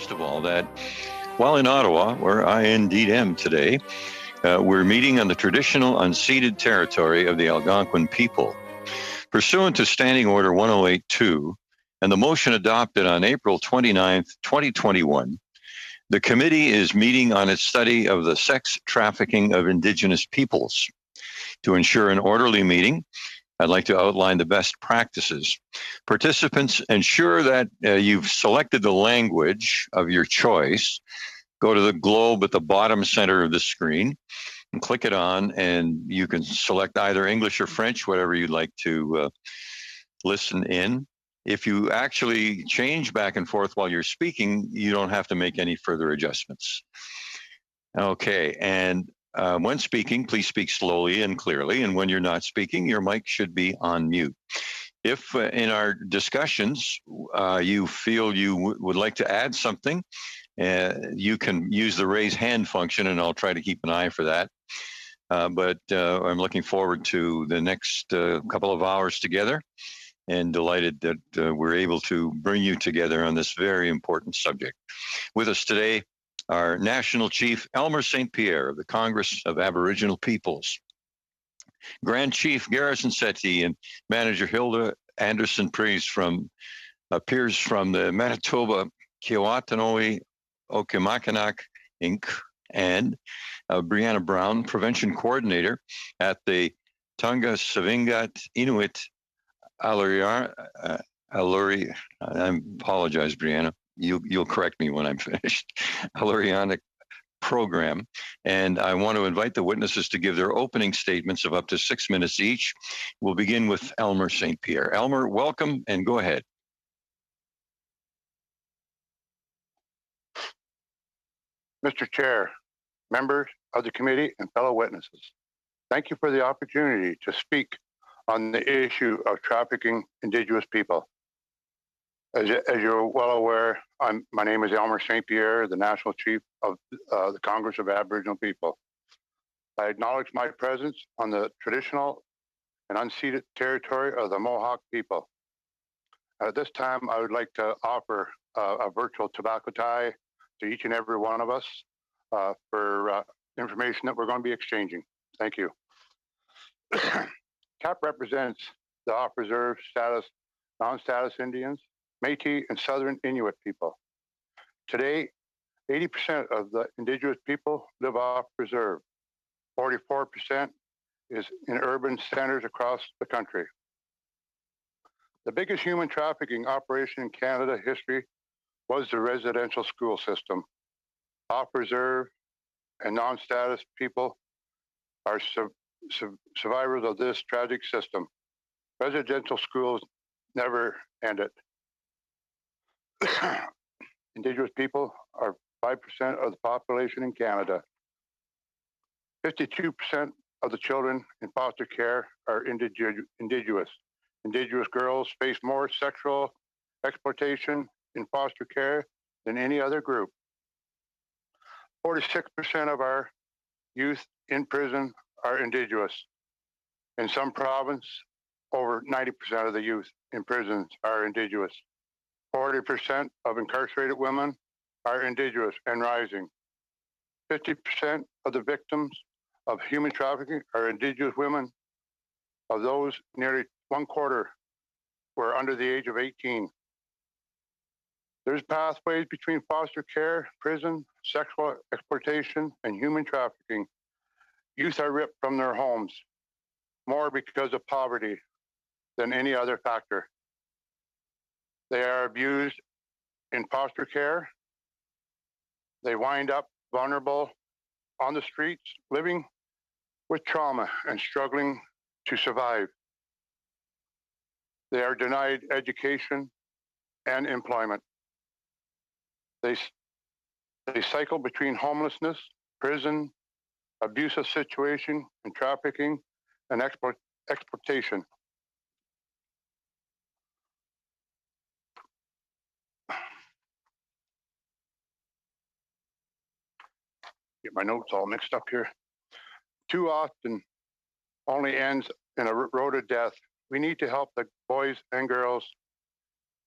first of all, that while in Ottawa, where I indeed am today, we're meeting on the traditional unceded territory of the Algonquin people. Pursuant to Standing Order 1082 and the motion adopted on April 29th, 2021, the committee is meeting on its study of the sex trafficking of Indigenous peoples. To ensure an orderly meeting, I'd like to outline the best practices. Participants, ensure that you've selected the language of your choice. Go to the globe at the bottom center of the screen and click it on, and you can select either English or French, whatever you'd like to listen in. If you actually change back and forth while you're speaking, you don't have to make any further adjustments. Okay, and when speaking, please speak slowly and clearly, and when you're not speaking, your mic should be on mute. If in our discussions you feel you would like to add something, you can use the raise hand function, and I'll try to keep an eye for that. But I'm looking forward to the next couple of hours together, and delighted that we're able to bring you together on this very important subject. With us today, our National Chief Elmer St. Pierre of the Congress of Aboriginal Peoples, Grand Chief Garrison Settee and Manager Hilda Anderson Peers from the Manitoba Kiowatanoe Okimakanak Inc. and Brianna Brown, Prevention Coordinator at the Tonga Savingat Inuit Aluri. I apologize, Brianna. You'll correct me when I'm finished. Alurianic program. And I want to invite the witnesses to give their opening statements of up to 6 minutes each. We'll begin with Elmer St. Pierre. Elmer, welcome, and go ahead. Mr. Chair, members of the committee, and fellow witnesses, thank you for the opportunity to speak on the issue of trafficking Indigenous people. As you're well aware, my name is Elmer St. Pierre, the National Chief of the Congress of Aboriginal People. I acknowledge my presence on the traditional and unceded territory of the Mohawk people. At this time, I would like to offer a virtual tobacco tie to each and every one of us for information that we're going to be exchanging. Thank you. CAP represents the off-reserve status, non-status Indians, Métis, and Southern Inuit people. Today, 80% of the Indigenous people live off-reserve. 44% is in urban centers across the country. The biggest human trafficking operation in Canada history was the residential school system. Off-reserve and non-status people are survivors of this tragic system. Residential schools never ended. Indigenous people are 5% of the population in Canada. 52% of the children in foster care are Indigenous. Indigenous girls face more sexual exploitation in foster care than any other group. 46% of our youth in prison are Indigenous. In some province, over 90% of the youth in prisons are Indigenous. 40% of incarcerated women are Indigenous and rising. 50% of the victims of human trafficking are Indigenous women. Of those, nearly 1/4 were under the age of 18. There's pathways between foster care, prison, sexual exploitation, and human trafficking. Youth are ripped from their homes, more because of poverty than any other factor. They are abused in foster care. They wind up vulnerable on the streets, living with trauma and struggling to survive. They are denied education and employment. They cycle between homelessness, prison, abusive situation, and trafficking and exploitation. Get my notes all mixed up here. Too often only ends in a road of death. We need to help the boys and girls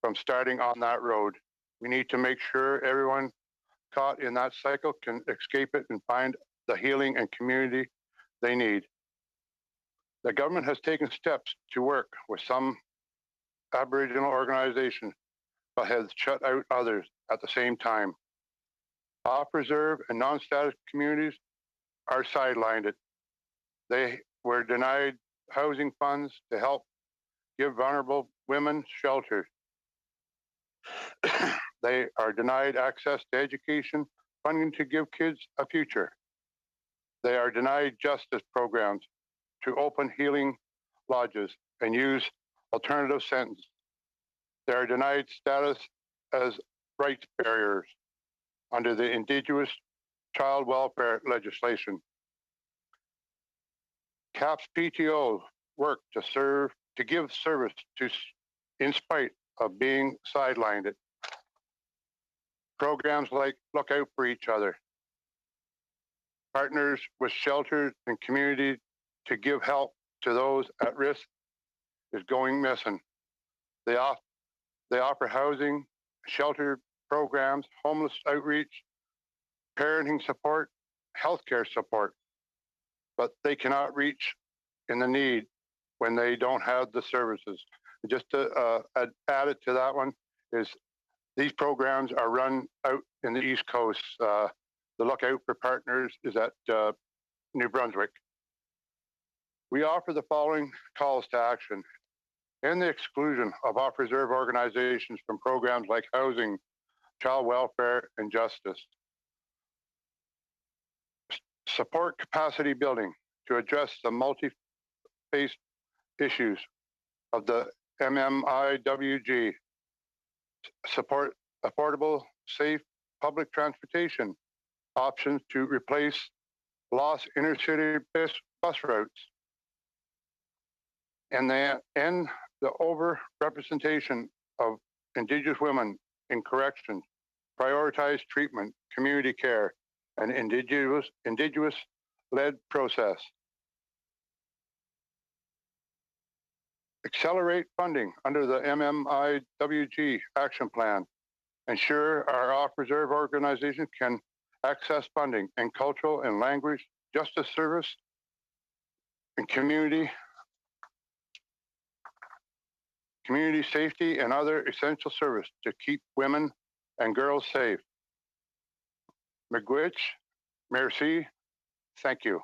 from starting on that road. We need to make sure everyone caught in that cycle can escape it and find the healing and community they need. The government has taken steps to work with some Aboriginal organizations, but has shut out others at the same time. Off-reserve and non-status communities are sidelined. They were denied housing funds to help give vulnerable women shelter. They are denied access to education, funding to give kids a future. They are denied justice programs to open healing lodges and use alternative sentence. They are denied status as rights barriers under the Indigenous child welfare legislation. CAPS PTO work to give service to, in spite of being sidelined. Programs like Look Out for Each Other, partners with shelters and communities to give help to those at risk is going missing. They offer housing, shelter programs, homeless outreach, parenting support, healthcare support, but they cannot reach in the need when they don't have the services. Just to add it to that one is these programs are run out in the East Coast. The Look Out for Partners is at New Brunswick. We offer the following calls to action. End the exclusion of off-reserve organizations from programs like housing, child welfare, and justice. Support capacity building to address the multi-faced issues of the MMIWG. Support affordable, safe public transportation options to replace lost inner-city bus routes. And then end the over-representation of Indigenous women in corrections, prioritize treatment, community care, and Indigenous-led process. Accelerate funding under the MMIWG action plan. Ensure our off-reserve organizations can access funding in cultural and language, justice service, and community safety and other essential service to keep women and girls safe. Miigwech, merci, thank you.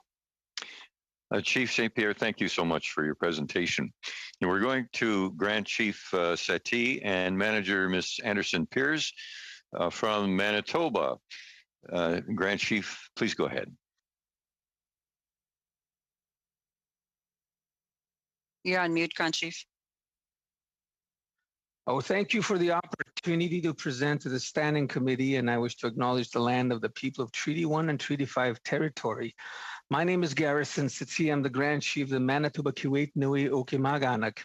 Chief St. Pierre, thank you so much for your presentation. And we're going to Grand Chief Settee and Manager Ms. Anderson Piers from Manitoba. Grand Chief, please go ahead. You're on mute, Grand Chief. Oh, thank you for the opportunity to present to the Standing Committee, and I wish to acknowledge the land of the people of Treaty 1 and Treaty 5 territory. My name is Garrison Settee. I'm the Grand Chief of the Manitoba Keewit Nui Okimaganak.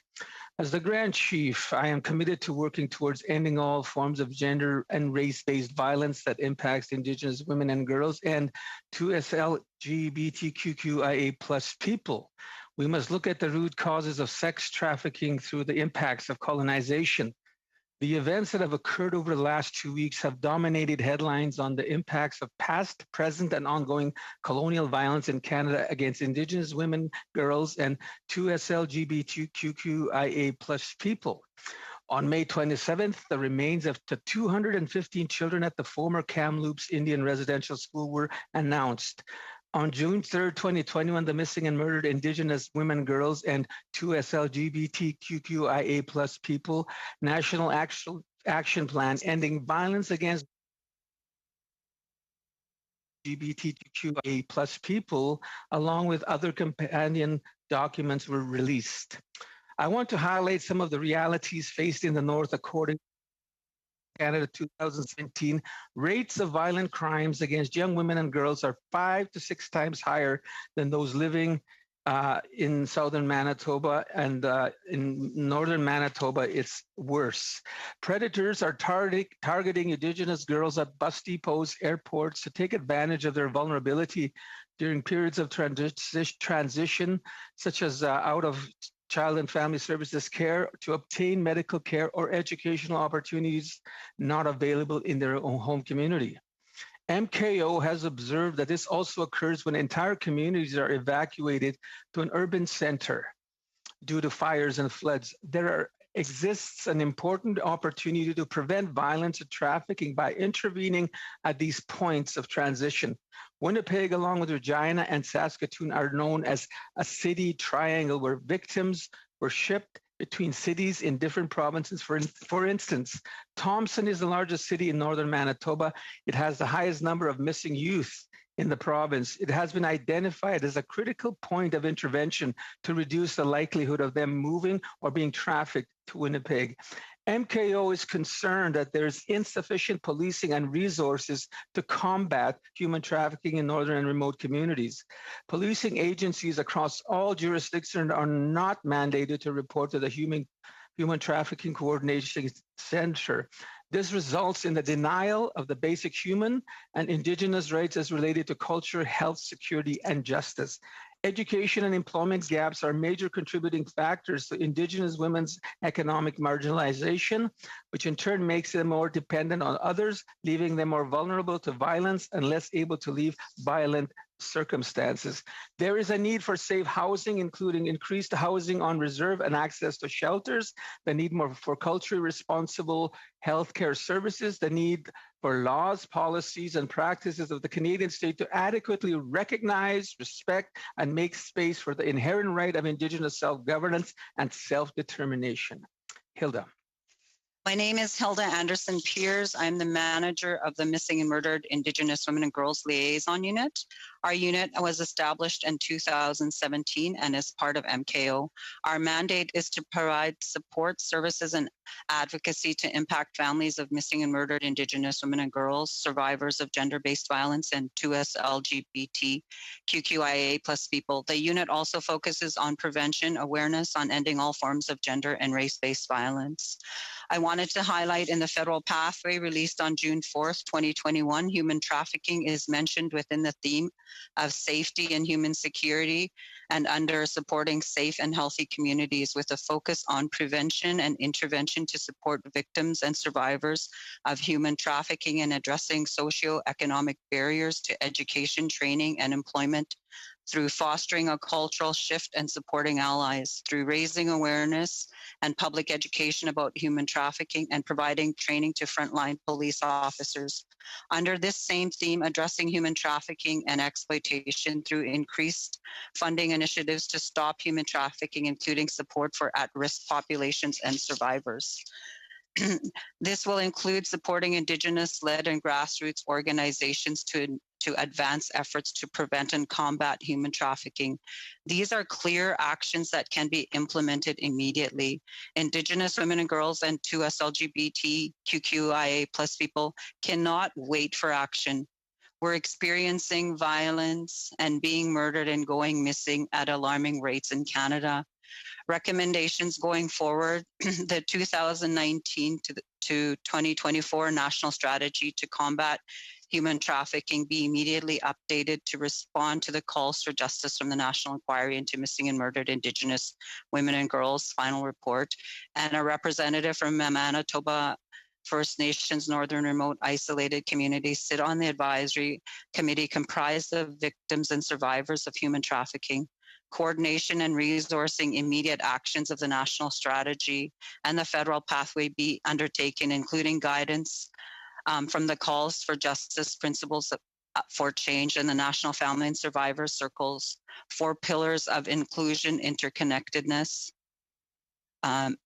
As the Grand Chief, I am committed to working towards ending all forms of gender and race-based violence that impacts Indigenous women and girls and 2SL LGBTQIA+ people. We must look at the root causes of sex trafficking through the impacts of colonization. The events that have occurred over the last 2 weeks have dominated headlines on the impacts of past, present, and ongoing colonial violence in Canada against Indigenous women, girls, and 2SL LGBTQIA+ people. On May 27th, the remains of the 215 children at the former Kamloops Indian Residential School were announced. On June 3rd, 2021, the missing and murdered Indigenous women, girls, and 2SL LGBTQIA+ people National Action Plan Ending Violence Against LGBTQIA+ people, along with other companion documents, were released. I want to highlight some of the realities faced in the North according Canada 2017, rates of violent crimes against young women and girls are 5 to 6 times higher than those living in southern Manitoba, and in northern Manitoba, it's worse. Predators are targeting Indigenous girls at bus depots, airports to take advantage of their vulnerability during periods of transition, such as out of Child and Family Services care to obtain medical care or educational opportunities not available in their own home community. MKO has observed that this also occurs when entire communities are evacuated to an urban center due to fires and floods. Exists an important opportunity to prevent violence and trafficking by intervening at these points of transition. Winnipeg, along with Regina and Saskatoon, are known as a city triangle where victims were shipped between cities in different provinces. For instance, Thompson is the largest city in northern Manitoba. It has the highest number of missing youth in the province. It has been identified as a critical point of intervention to reduce the likelihood of them moving or being trafficked to Winnipeg. MKO is concerned that there's insufficient policing and resources to combat human trafficking in northern and remote communities. Policing agencies across all jurisdictions are not mandated to report to the Human Trafficking Coordination Center. This results in the denial of the basic human and Indigenous rights as related to culture, health, security, and justice. Education and employment gaps are major contributing factors to Indigenous women's economic marginalization, which in turn makes them more dependent on others, leaving them more vulnerable to violence and less able to leave violent circumstances. There is a need for safe housing, including increased housing on reserve and access to shelters, the need more for culturally responsible healthcare services, the need for laws, policies, and practices of the Canadian state to adequately recognize, respect, and make space for the inherent right of Indigenous self-governance and self-determination. Hilda. My name is Hilda Anderson Piers. I'm the manager of the Missing and Murdered Indigenous Women and Girls Liaison Unit. Our unit was established in 2017 and is part of MKO. Our mandate is to provide support, services, and advocacy to impact families of missing and murdered Indigenous women and girls, survivors of gender-based violence, and 2S LGBT QQIA plus people. The unit also focuses on prevention, awareness on ending all forms of gender and race-based violence. I wanted to highlight in the federal pathway released on June 4th, 2021, human trafficking is mentioned within the theme of safety and human security and under supporting safe and healthy communities with a focus on prevention and intervention to support victims and survivors of human trafficking and addressing socioeconomic barriers to education, training, and employment through fostering a cultural shift and supporting allies, through raising awareness and public education about human trafficking and providing training to frontline police officers. Under this same theme, addressing human trafficking and exploitation through increased funding initiatives to stop human trafficking, including support for at-risk populations and survivors. This will include supporting Indigenous-led and grassroots organizations to advance efforts to prevent and combat human trafficking. These are clear actions that can be implemented immediately. Indigenous women and girls and 2S LGBT QQIA plus people cannot wait for action. We're experiencing violence and being murdered and going missing at alarming rates in Canada. Recommendations going forward, the 2019 to 2024 National Strategy to Combat Human Trafficking be immediately updated to respond to the calls for justice from the National Inquiry into Missing and Murdered Indigenous Women and Girls final report, and a representative from Manitoba First Nations Northern Remote Isolated Communities sit on the advisory committee comprised of victims and survivors of human trafficking. Coordination and resourcing immediate actions of the national strategy and the federal pathway be undertaken, including guidance from the calls for justice principles for change and the National Family and Survivor Circles, 4 pillars of inclusion, interconnectedness, and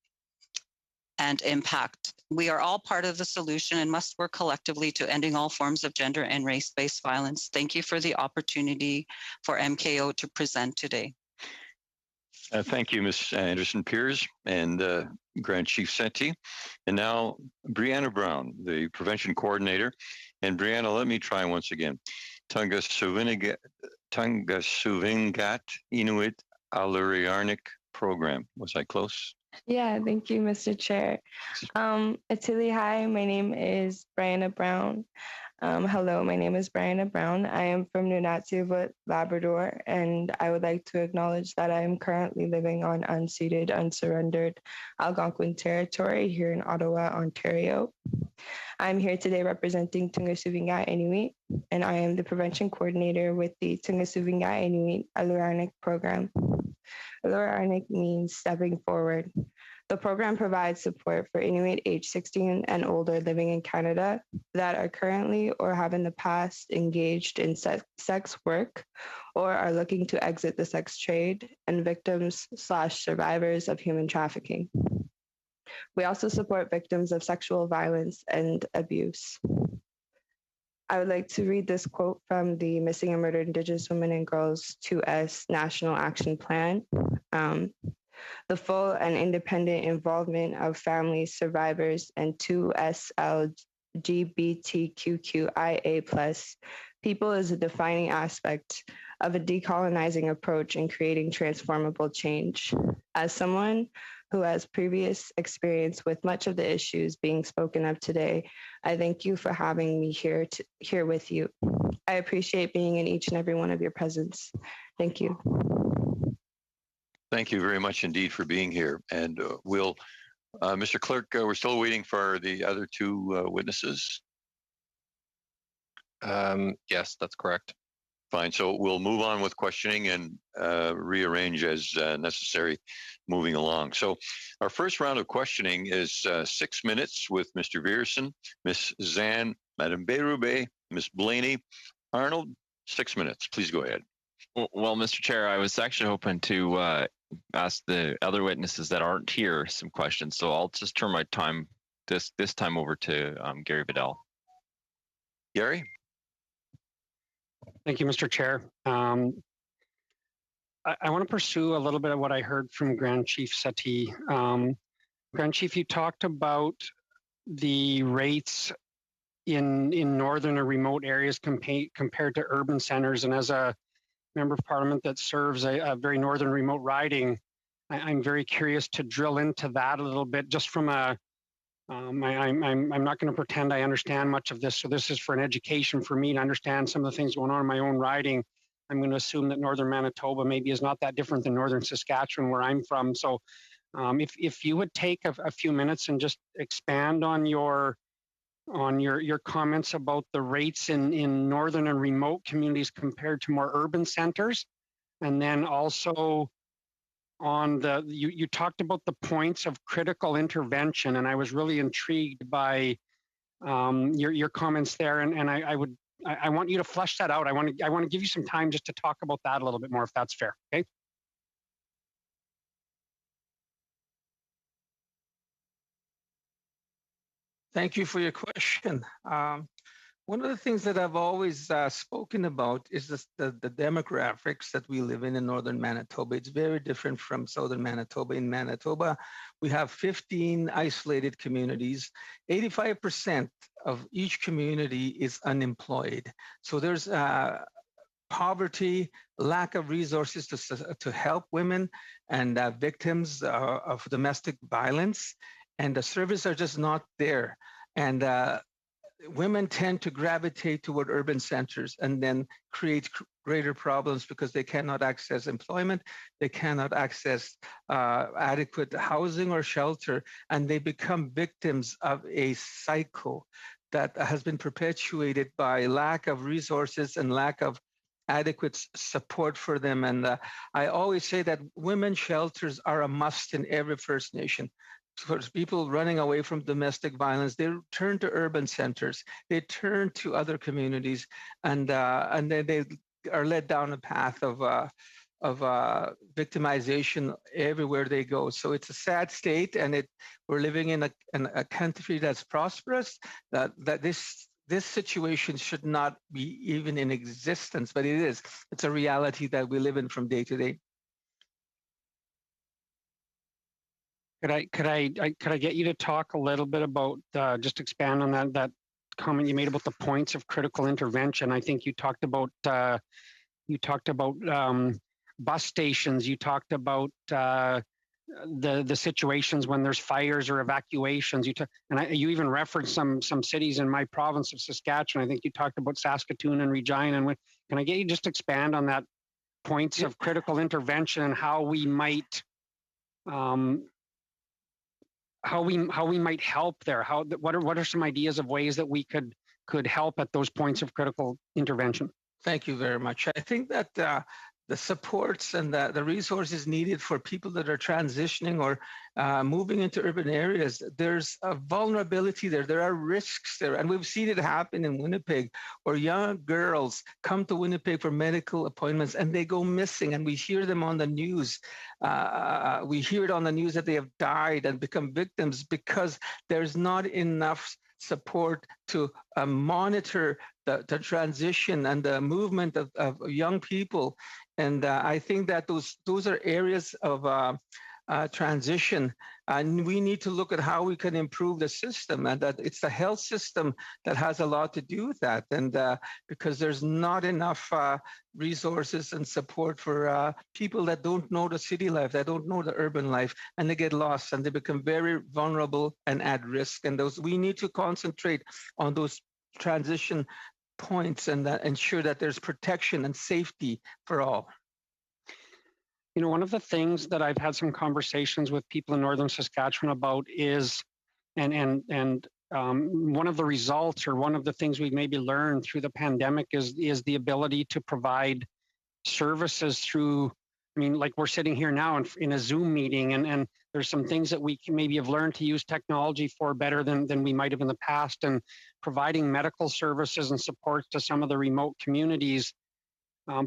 impact. We are all part of the solution and must work collectively to ending all forms of gender and race-based violence. Thank you for the opportunity for MKO to present today. Thank you, Ms. Anderson Piers and Grand Chief Seti. And now, Brianna Brown, the Prevention Coordinator. And Brianna, let me try once again. Tungasuvingat Inuit Aluriarnik Program. Was I close? Yeah, thank you, Mr. Chair. Atili, hi, my name is Brianna Brown. Hello, my name is Brianna Brown. I am from Nunatsiavut, Labrador, and I would like to acknowledge that I am currently living on unceded, unsurrendered Algonquin territory here in Ottawa, Ontario. I'm here today representing Tungasuvinga Inuit, and I am the prevention coordinator with the Tungasuvinga Inuit Aluranic program. Aluranic means stepping forward. The program provides support for Inuit age 16 and older living in Canada that are currently or have in the past engaged in sex work or are looking to exit the sex trade and victims/survivors of human trafficking. We also support victims of sexual violence and abuse. I would like to read this quote from the Missing and Murdered Indigenous Women and Girls 2S National Action Plan. The full and independent involvement of families, survivors, and 2S LGBTQIA+ people is a defining aspect of a decolonizing approach in creating transformable change. As someone who has previous experience with much of the issues being spoken of today, I thank you for having me here with you. I appreciate being in each and every one of your presence. Thank you. Thank you very much indeed for being here. And Mr. Clerk, we're still waiting for the other two witnesses. Yes, that's correct. Fine. So we'll move on with questioning and rearrange as necessary moving along. So our first round of questioning is 6 minutes with Mr. Viersen, Ms. Zan, Madame Berube, Ms. Blaney. Arnold, 6 minutes. Please go ahead. Well, Mr. Chair, I was actually hoping to ask the other witnesses that aren't here some questions. So I'll just turn my time this time over to Gary Vidal. Gary? Thank you, Mr. Chair. I want to pursue a little bit of what I heard from Grand Chief Settee. Grand Chief, you talked about the rates in northern or remote areas compared to urban centers. And as a member of parliament that serves a very northern remote riding, I'm very curious to drill into that a little bit, just from a I'm not going to pretend I understand much of this. So this is for an education for me to understand some of the things going on in my own riding. I'm going to assume that northern Manitoba maybe is not that different than northern Saskatchewan, where I'm from. So if you would take a few minutes and just expand on your comments about the rates in northern and remote communities compared to more urban centers, and then also on you talked about the points of critical intervention, and I was really intrigued by your comments there, and I want you to flesh that out. I want to give you some time just to talk about that a little bit more, if that's fair. Okay. Thank you for your question. One of the things that I've always spoken about is the demographics that we live in northern Manitoba. It's very different from southern Manitoba. In Manitoba, we have 15 isolated communities. 85% of each community is unemployed. So there's poverty, lack of resources to help women and victims of domestic violence. And the services are just not there. And women tend to gravitate toward urban centers and then create greater problems because they cannot access employment, they cannot access adequate housing or shelter, and they become victims of a cycle that has been perpetuated by lack of resources and lack of adequate support for them. And I always say that women's shelters are a must in every First Nation. For people running away from domestic violence, they turn to urban centers, they turn to other communities, and then they are led down a path of victimization everywhere they go. So it's a sad state, and we're living in a country that's prosperous. That this situation should not be even in existence, but it is. It's a reality that we live in from day to day. Could I get you to talk a little bit about just expand on that comment you made about the points of critical intervention? I think you talked about bus stations. You talked about the situations when there's fires or evacuations. You even referenced some cities in my province of Saskatchewan. I think you talked about Saskatoon and Regina. And can I get you just expand on that points of critical intervention and how we might help there? What are some ideas of ways that we could help at those points of critical intervention? Thank you very much. I think that the supports and the resources needed for people that are transitioning or moving into urban areas, there's a vulnerability there. There are risks there. And we've seen it happen in Winnipeg, where young girls come to Winnipeg for medical appointments and they go missing. And we hear them on the news. We hear it on the news that they have died and become victims because there's not enough support to monitor the transition and the movement of young people. And I think that those are areas of transition. And we need to look at how we can improve the system, and that it's the health system that has a lot to do with that. And because there's not enough resources and support for people that don't know the city life, that don't know the urban life, and they get lost and they become very vulnerable and at risk. And we need to concentrate on those transition points and ensure that there's protection and safety for all. You know, one of the things that I've had some conversations with people in northern Saskatchewan about is, and one of the results or one of the things we've maybe learned through the pandemic is the ability to provide services through, I mean, like we're sitting here now in a Zoom meeting, and there's some things that we can maybe have learned to use technology for better than we might have in the past, and providing medical services and support to some of the remote communities.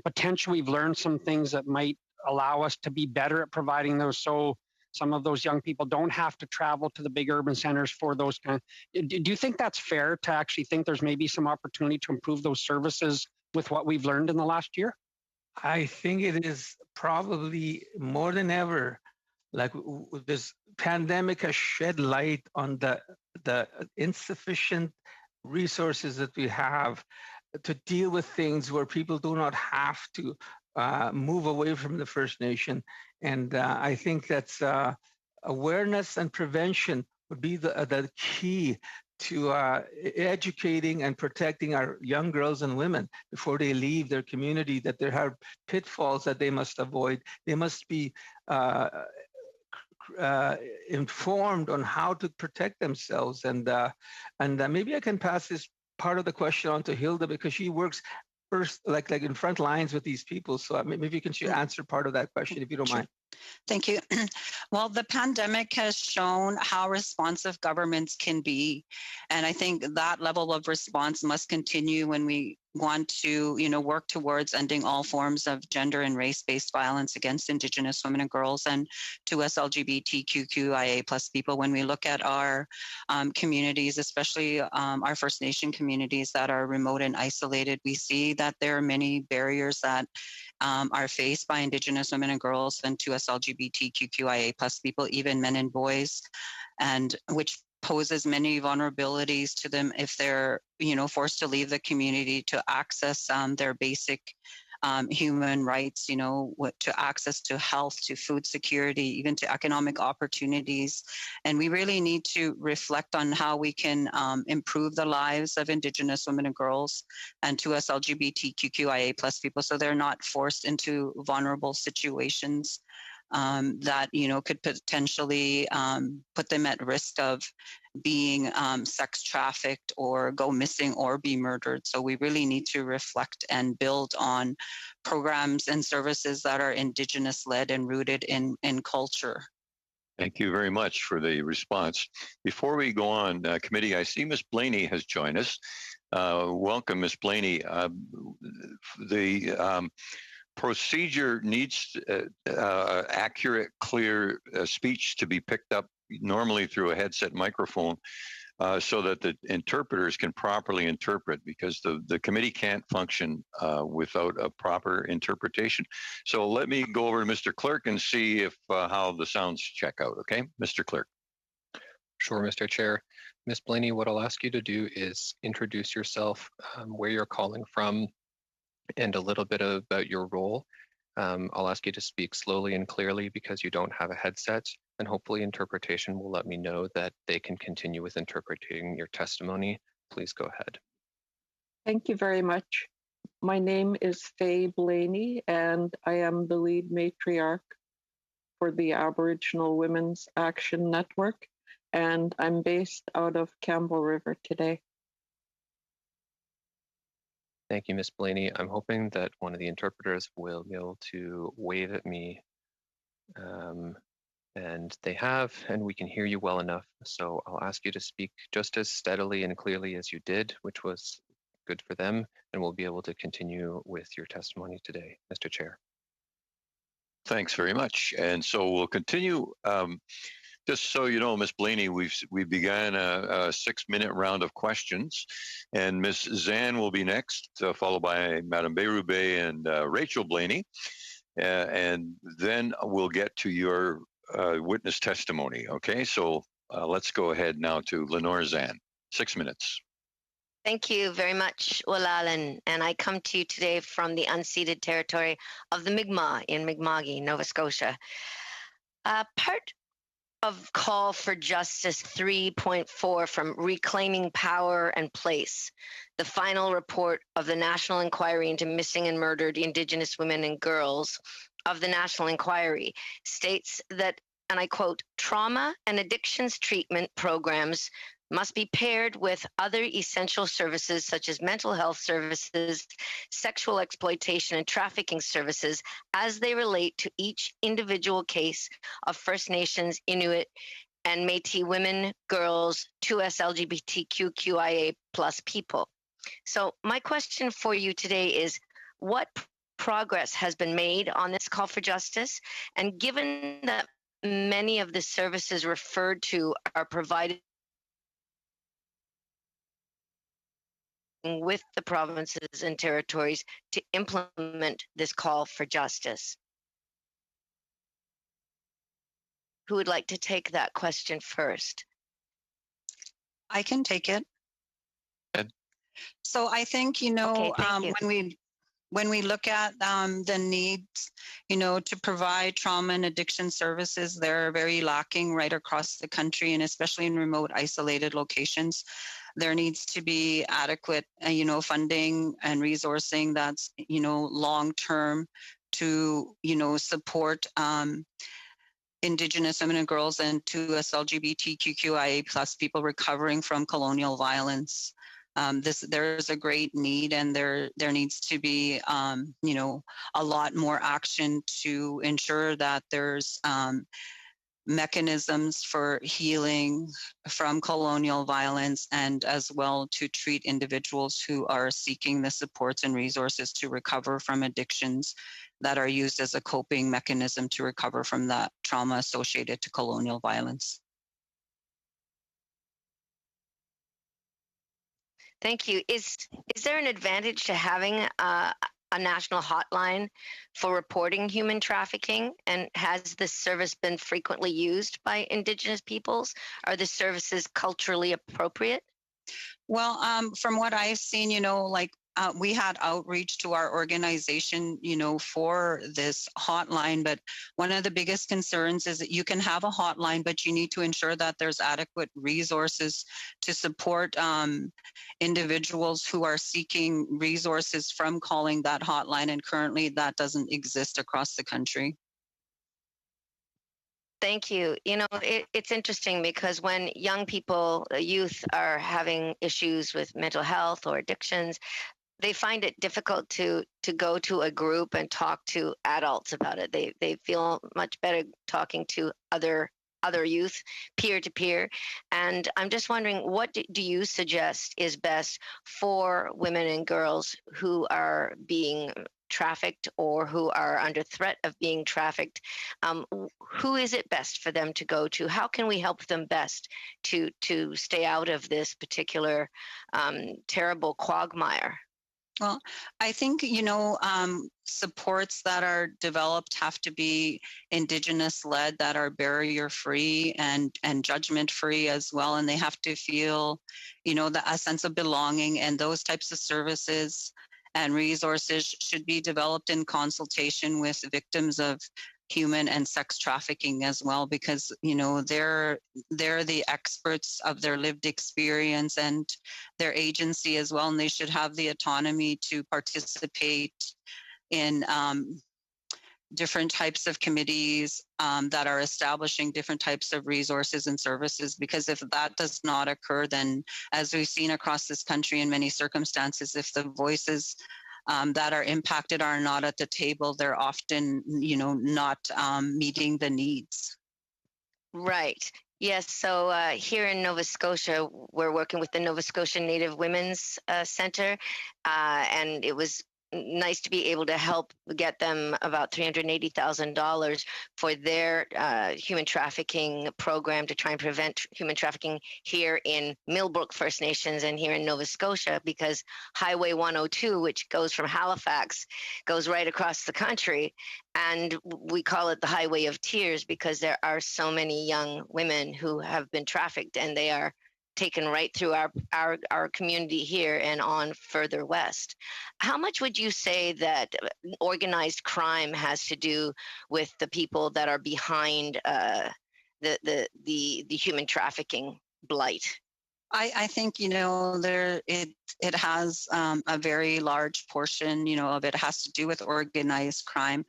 Potentially, we've learned some things that might allow us to be better at providing those, so some of those young people don't have to travel to the big urban centers for those kind of. Do you think that's fair to actually think there's maybe some opportunity to improve those services with what we've learned in the last year? I think it is probably more than ever. Like this pandemic has shed light on the insufficient resources that we have to deal with things where people do not have to move away from the First Nation. And I think that's awareness and prevention would be the key to educating and protecting our young girls and women before they leave their community, that there are pitfalls that they must avoid. They must be informed on how to protect themselves. And maybe I can pass this part of the question on to Hilda, because she works first, like in front lines with these people. So maybe you can answer part of that question, if you don't mind. Thank you. Well, the pandemic has shown how responsive governments can be. And I think that level of response must continue when we want to, work towards ending all forms of gender and race-based violence against Indigenous women and girls, and to us LGBTQIA+ people. When we look at our communities, especially our First Nation communities that are remote and isolated, we see that there are many barriers that are faced by Indigenous women and girls, and to us LGBTQIA+ people, even men and boys, and which poses many vulnerabilities to them if they're, forced to leave the community to access their basic human rights, to access to health, to food security, even to economic opportunities. And we really need to reflect on how we can improve the lives of Indigenous women and girls, and to us LGBTQIA+ people, so they're not forced into vulnerable situations that could potentially put them at risk of being sex trafficked or go missing or be murdered. So we really need to reflect and build on programs and services that are Indigenous led and rooted in culture. Thank you very much for the response. Before we go on, committee, I see Ms. Blaney has joined us. Welcome, Ms. Blaney. The procedure needs accurate, clear speech to be picked up normally through a headset microphone, so that the interpreters can properly interpret, because the committee can't function without a proper interpretation. So let me go over to Mr. Clerk and see if how the sounds check out. Okay, Mr. Clerk. Sure, Mr. Chair. Ms. Blaney, what I'll ask you to do is introduce yourself, where you're calling from, and a little bit about your role. I'll ask you to speak slowly and clearly because you don't have a headset, and hopefully interpretation will let me know that they can continue with interpreting your testimony. Please go ahead. Thank you very much. My name is Faye Blaney, and I am the lead matriarch for the Aboriginal Women's Action Network, and I'm based out of Campbell River today. Thank you, Ms. Blaney. I'm hoping that one of the interpreters will be able to wave at me. And they have, and we can hear you well enough. So I'll ask you to speak just as steadily and clearly as you did, which was good for them, and we'll be able to continue with your testimony today, Mr. Chair. Thanks very much. And so we'll continue. Just so you know, Ms. Blaney, we began a 6-minute round of questions, and Ms. Zan will be next, followed by Madam Berube and Rachel Blaney, and then we'll get to your witness testimony. Okay, so let's go ahead now to Lenore Zan. 6 minutes. Thank you very much, Walalan. And I come to you today from the unceded territory of the Mi'kmaq in Mi'kma'ki, Nova Scotia. Part of Call for Justice 3.4 from Reclaiming Power and Place, the final report of the National Inquiry into Missing and Murdered Indigenous Women and Girls of the National Inquiry, states that, and I quote, trauma and addictions treatment programs must be paired with other essential services such as mental health services, sexual exploitation, and trafficking services as they relate to each individual case of First Nations, Inuit, and Métis women, girls, 2S LGBTQIA+ people. So my question for you today is, what progress has been made on this call for justice? And given that many of the services referred to are provided with the provinces and territories to implement this call for justice. Who would like to take that question first? I can take it. Ed? So I think, you know, Okay, when we look at the needs, you know, to provide trauma and addiction services, they're very lacking right across the country, and especially in remote, isolated locations. There needs to be adequate, you know, funding and resourcing that's, you know, long-term to, you know, support Indigenous women and girls and 2S LGBTQIA+ people recovering from colonial violence. There's a great need, and there needs to be, you know, a lot more action to ensure that there's mechanisms for healing from colonial violence, and as well to treat individuals who are seeking the supports and resources to recover from addictions that are used as a coping mechanism to recover from that trauma associated to colonial violence. Thank you. Is there an advantage to having a national hotline for reporting human trafficking? And has this service been frequently used by Indigenous peoples? Are the services culturally appropriate? Well, from what I've seen, you know, like we had outreach to our organization, you know, for this hotline. But one of the biggest concerns is that you can have a hotline, but you need to ensure that there's adequate resources to support individuals who are seeking resources from calling that hotline. And currently that doesn't exist across the country. Thank you. You know, it's interesting because when young people, youth are having issues with mental health or addictions, they find it difficult to go to a group and talk to adults about it. They feel much better talking to other youth, peer to peer. And I'm just wondering, what do you suggest is best for women and girls who are being trafficked or who are under threat of being trafficked? Who is it best for them to go to? How can we help them best to stay out of this particular terrible quagmire? Well, I think, you know, supports that are developed have to be Indigenous led, that are barrier free and judgment free as well. And they have to feel, you know, a sense of belonging, and those types of services and resources should be developed in consultation with victims of human and sex trafficking as well, because they're the experts of their lived experience and their agency as well, and they should have the autonomy to participate in different types of committees that are establishing different types of resources and services, because if that does not occur, then as we've seen across this country in many circumstances, if the voices that are impacted are not at the table, they're often not meeting the needs. Right. Yes. So here in Nova Scotia, we're working with the Nova Scotia Native Women's Centre, and it was nice to be able to help get them about $380,000 for their human trafficking program to try and prevent human trafficking here in Millbrook First Nations and here in Nova Scotia, because Highway 102, which goes from Halifax, goes right across the country. And we call it the Highway of Tears because there are so many young women who have been trafficked, and they are taken right through our community here and on further west. How much would you say that organized crime has to do with the people that are behind the human trafficking blight? I think it has a very large portion of it has to do with organized crime.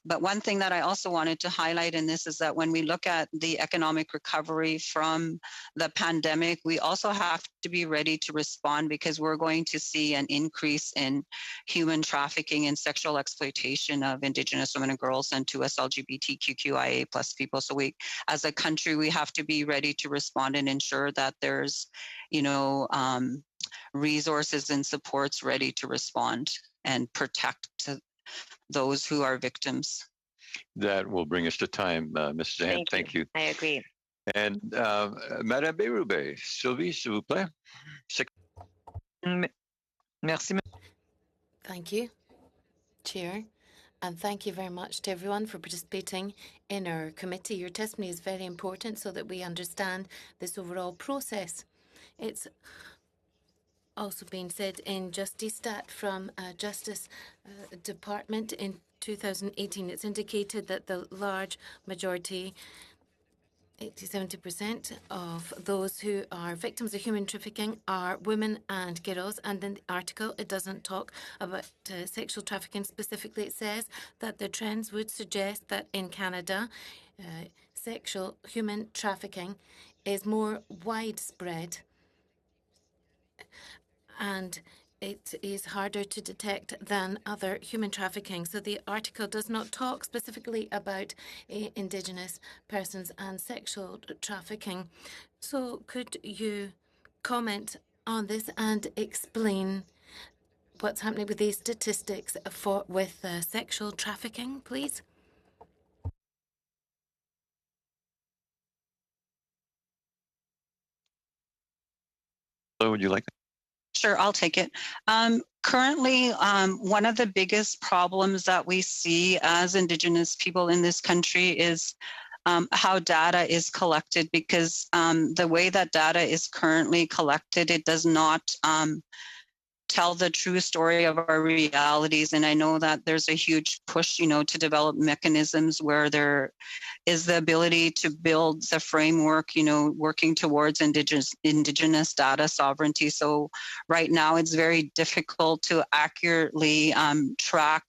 But one thing that I also wanted to highlight in this is that when we look at the economic recovery from the pandemic, we also have to be ready to respond, because we're going to see an increase in human trafficking and sexual exploitation of Indigenous women and girls and to us LGBTQIA plus people. So we, as a country, we have to be ready to respond and ensure that there's resources and supports ready to respond and protect those who are victims. That will bring us to time, Mrs. Ann. Thank you. I agree. And Madame Bérubé, Sylvie, s'il vous plaît. Merci. Thank you, Chair. And thank you very much to everyone for participating in our committee. Your testimony is very important so that we understand this overall process. It's also been said in Justice Stat from Justice Department in 2018. It's indicated that the large majority, 80-70% of those who are victims of human trafficking are women and girls. And in the article, it doesn't talk about sexual trafficking specifically. It says that the trends would suggest that in Canada, sexual human trafficking is more widespread and it is harder to detect than other human trafficking. So the article does not talk specifically about Indigenous persons and sexual trafficking. So could you comment on this and explain what's happening with these statistics with sexual trafficking, please? So would you like that? Sure, I'll take it. Currently, one of the biggest problems that we see as Indigenous people in this country is how data is collected, because the way that data is currently collected, it does not tell the true story of our realities. And I know that there's a huge push, to develop mechanisms where there is the ability to build the framework, working towards indigenous data sovereignty. So right now it's very difficult to accurately track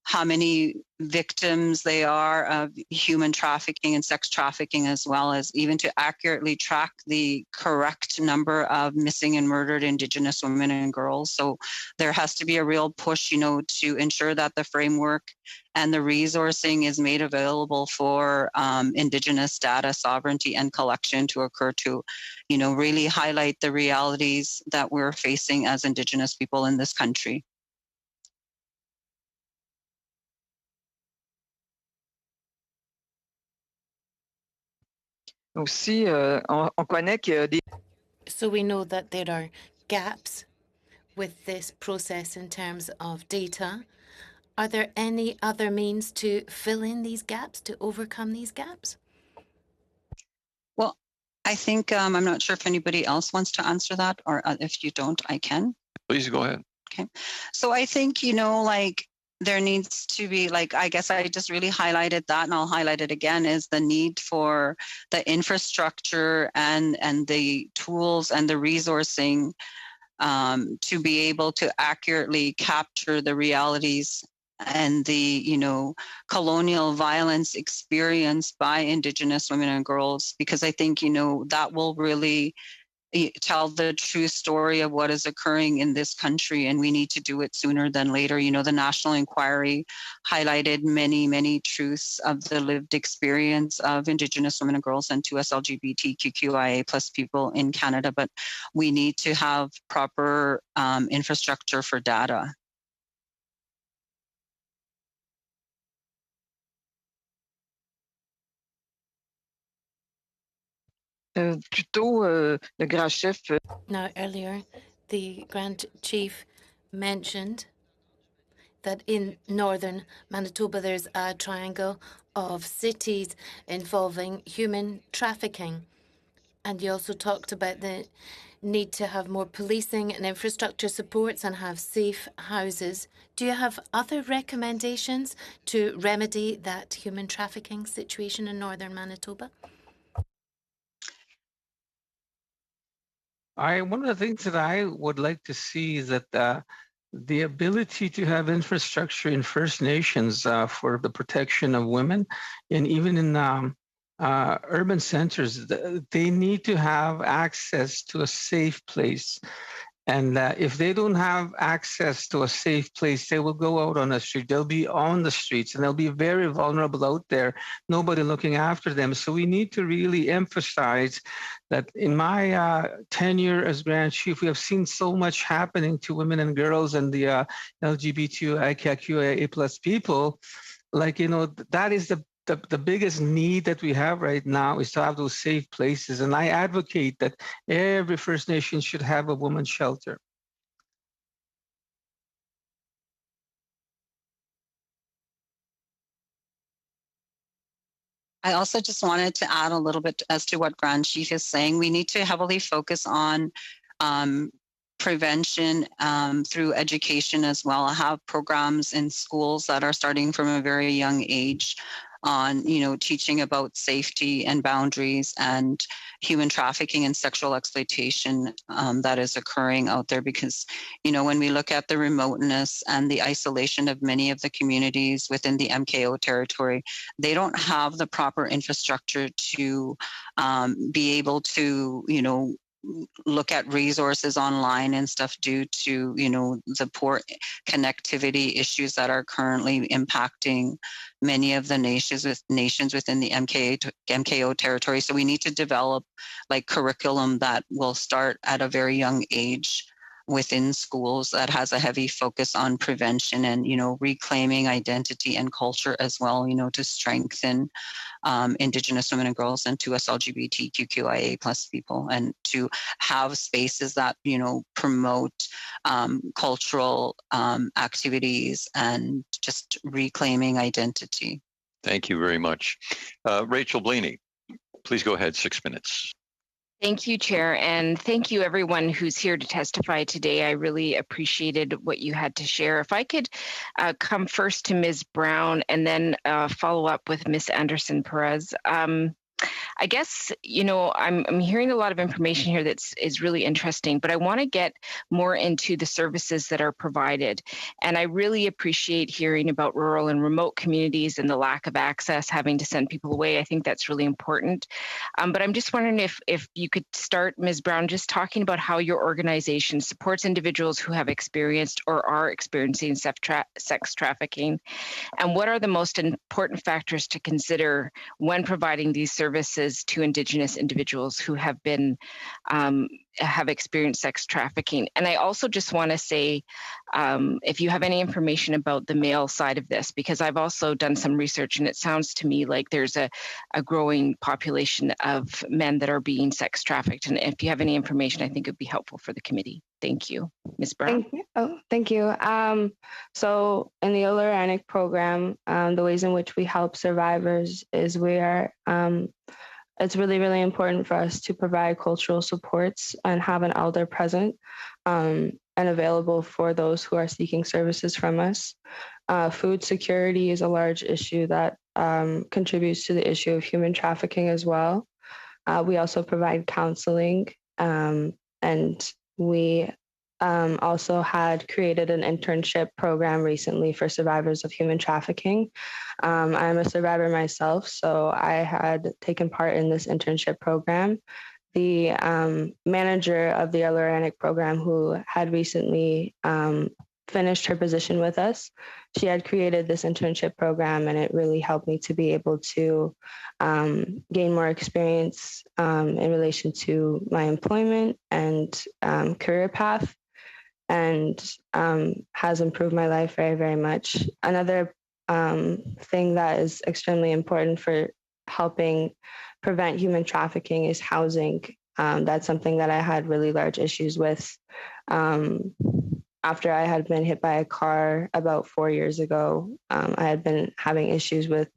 how many victims they are of human trafficking and sex trafficking, as well as even to accurately track the correct number of missing and murdered Indigenous women and girls. So there has to be a real push, to ensure that the framework and the resourcing is made available for Indigenous data sovereignty and collection to occur to, really highlight the realities that we're facing as Indigenous people in this country. Aussi, on connaît qu'il y a des... So we know that there are gaps with this process in terms of data. Are there any other means to fill in these gaps, to overcome these gaps? Well, I think I'm not sure if anybody else wants to answer that, or if you don't, I can. Please go ahead. Okay. So I think, like there needs to be, like, I guess I just really highlighted that, and I'll highlight it again, is the need for the infrastructure and the tools and the resourcing to be able to accurately capture the realities and the, colonial violence experienced by Indigenous women and girls, because I think, that will really tell the true story of what is occurring in this country, and we need to do it sooner than later. The national inquiry highlighted many, many truths of the lived experience of Indigenous women and girls and 2S LGBTQIA plus people in Canada, but we need to have proper infrastructure for data. Le grand chef. Now, earlier, the Grand Chief mentioned that in northern Manitoba, there's a triangle of cities involving human trafficking. And you also talked about the need to have more policing and infrastructure supports and have safe houses. Do you have other recommendations to remedy that human trafficking situation in northern Manitoba? One of the things that I would like to see is that the ability to have infrastructure in First Nations for the protection of women, and even in urban centers, they need to have access to a safe place. And if they don't have access to a safe place, they will go out on the street. They'll be on the streets and they'll be very vulnerable out there, nobody looking after them. So we need to really emphasize that in my tenure as Grand Chief, we have seen so much happening to women and girls and the LGBTQIA plus people. Like, that is the biggest need that we have right now, is to have those safe places. And I advocate that every First Nation should have a women's shelter. I also just wanted to add a little bit as to what Grand Chief is saying. We need to heavily focus on prevention through education as well. I have programs in schools that are starting from a very young age on, teaching about safety and boundaries and human trafficking and sexual exploitation that is occurring out there. Because, when we look at the remoteness and the isolation of many of the communities within the MKO territory, they don't have the proper infrastructure to be able to, look at resources online and stuff due to, the poor connectivity issues that are currently impacting many of the nations within the MKO territory. So we need to develop like curriculum that will start at a very young age within schools that has a heavy focus on prevention and, reclaiming identity and culture as well, to strengthen Indigenous women and girls and 2S LGBTQIA plus people, and to have spaces that, promote cultural activities and just reclaiming identity. Thank you very much. Rachel Blaney, please go ahead, 6 minutes. Thank you, Chair, and thank you everyone who's here to testify today. I really appreciated what you had to share. If I could come first to Ms. Brown and then follow up with Ms. Anderson Perez. I guess, I'm hearing a lot of information here is really interesting, but I want to get more into the services that are provided. And I really appreciate hearing about rural and remote communities and the lack of access, having to send people away. I think that's really important. But I'm just wondering if you could start, Ms. Brown, just talking about how your organization supports individuals who have experienced or are experiencing sex trafficking, and what are the most important factors to consider when providing these services to Indigenous individuals who have been have experienced sex trafficking. And I also just want to say, if you have any information about the male side of this, because I've also done some research and it sounds to me like there's a growing population of men that are being sex trafficked. And if you have any information, I think it would be helpful for the committee. Thank you. Ms. Brown. Thank you. So in the Oloranic program, the ways in which we help survivors is we are it's really, really important for us to provide cultural supports and have an elder present and available for those who are seeking services from us. Food security is a large issue that contributes to the issue of human trafficking as well. We also provide counseling, and we also had created an internship program recently for survivors of human trafficking. I'm a survivor myself, so I had taken part in this internship program. The manager of the Aloranic program, who had recently finished her position with us, she had created this internship program, and it really helped me to be able to gain more experience in relation to my employment and career path, and has improved my life very, very much. Another thing that is extremely important for helping prevent human trafficking is housing. That's something that I had really large issues with. After I had been hit by a car about 4 years ago, I had been having issues with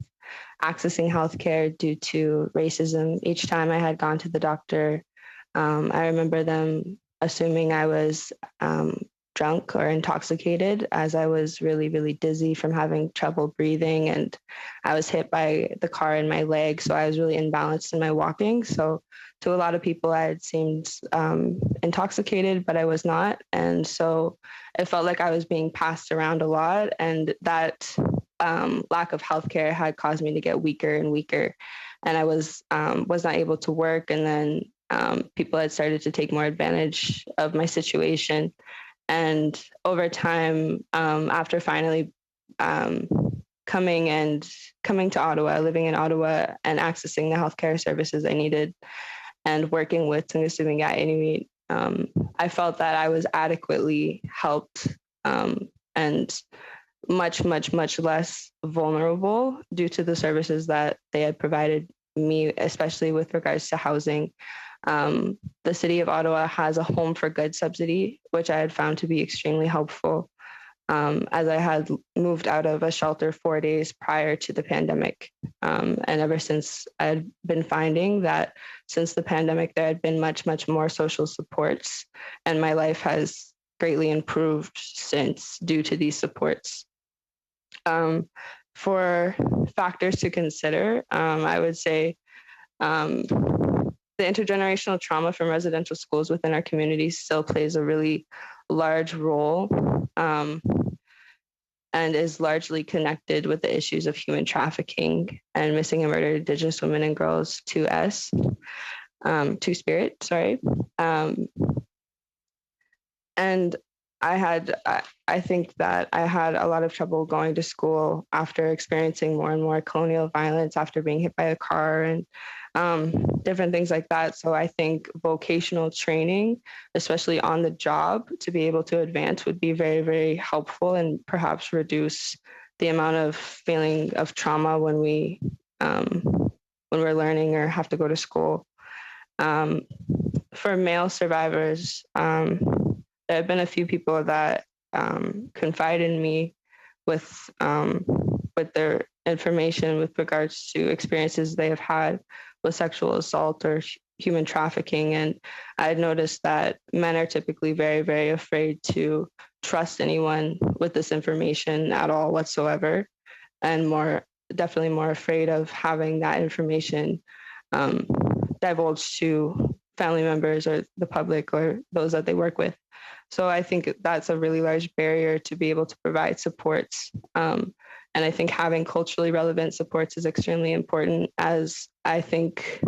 accessing healthcare due to racism. Each time I had gone to the doctor, I remember them assuming I was drunk or intoxicated, as I was really, really dizzy from having trouble breathing, and I was hit by the car in my leg, so I was really imbalanced in my walking. So to a lot of people, I had seemed intoxicated, but I was not, and so it felt like I was being passed around a lot, and that lack of healthcare had caused me to get weaker and weaker, and I was not able to work, and then people had started to take more advantage of my situation. And over time, after finally coming to Ottawa, living in Ottawa, and accessing the healthcare services I needed, and working with Tungasumingay Inuit, I felt that I was adequately helped and much, much, much less vulnerable due to the services that they had provided me, especially with regards to housing. The city of Ottawa has a Home for Good subsidy, which I had found to be extremely helpful, as I had moved out of a shelter 4 days prior to the pandemic. And ever since, I had been finding that since the pandemic, there had been much, much more social supports, and my life has greatly improved since due to these supports. For factors to consider, I would say the intergenerational trauma from residential schools within our community still plays a really large role, and is largely connected with the issues of human trafficking and missing and murdered Indigenous women and girls, 2S, Two-Spirit, sorry. And I think that I had a lot of trouble going to school after experiencing more and more colonial violence, after being hit by a car and different things like that. So I think vocational training, especially on the job, to be able to advance would be very, very helpful, and perhaps reduce the amount of feeling of trauma when we're learning or have to go to school. For male survivors, there have been a few people that confide in me with their information with regards to experiences they have had with sexual assault or human trafficking. And I had noticed that men are typically very, very afraid to trust anyone with this information at all whatsoever, and definitely more afraid of having that information divulged to family members or the public or those that they work with. So I think that's a really large barrier to be able to provide supports. And I think having culturally relevant supports is extremely important, as I think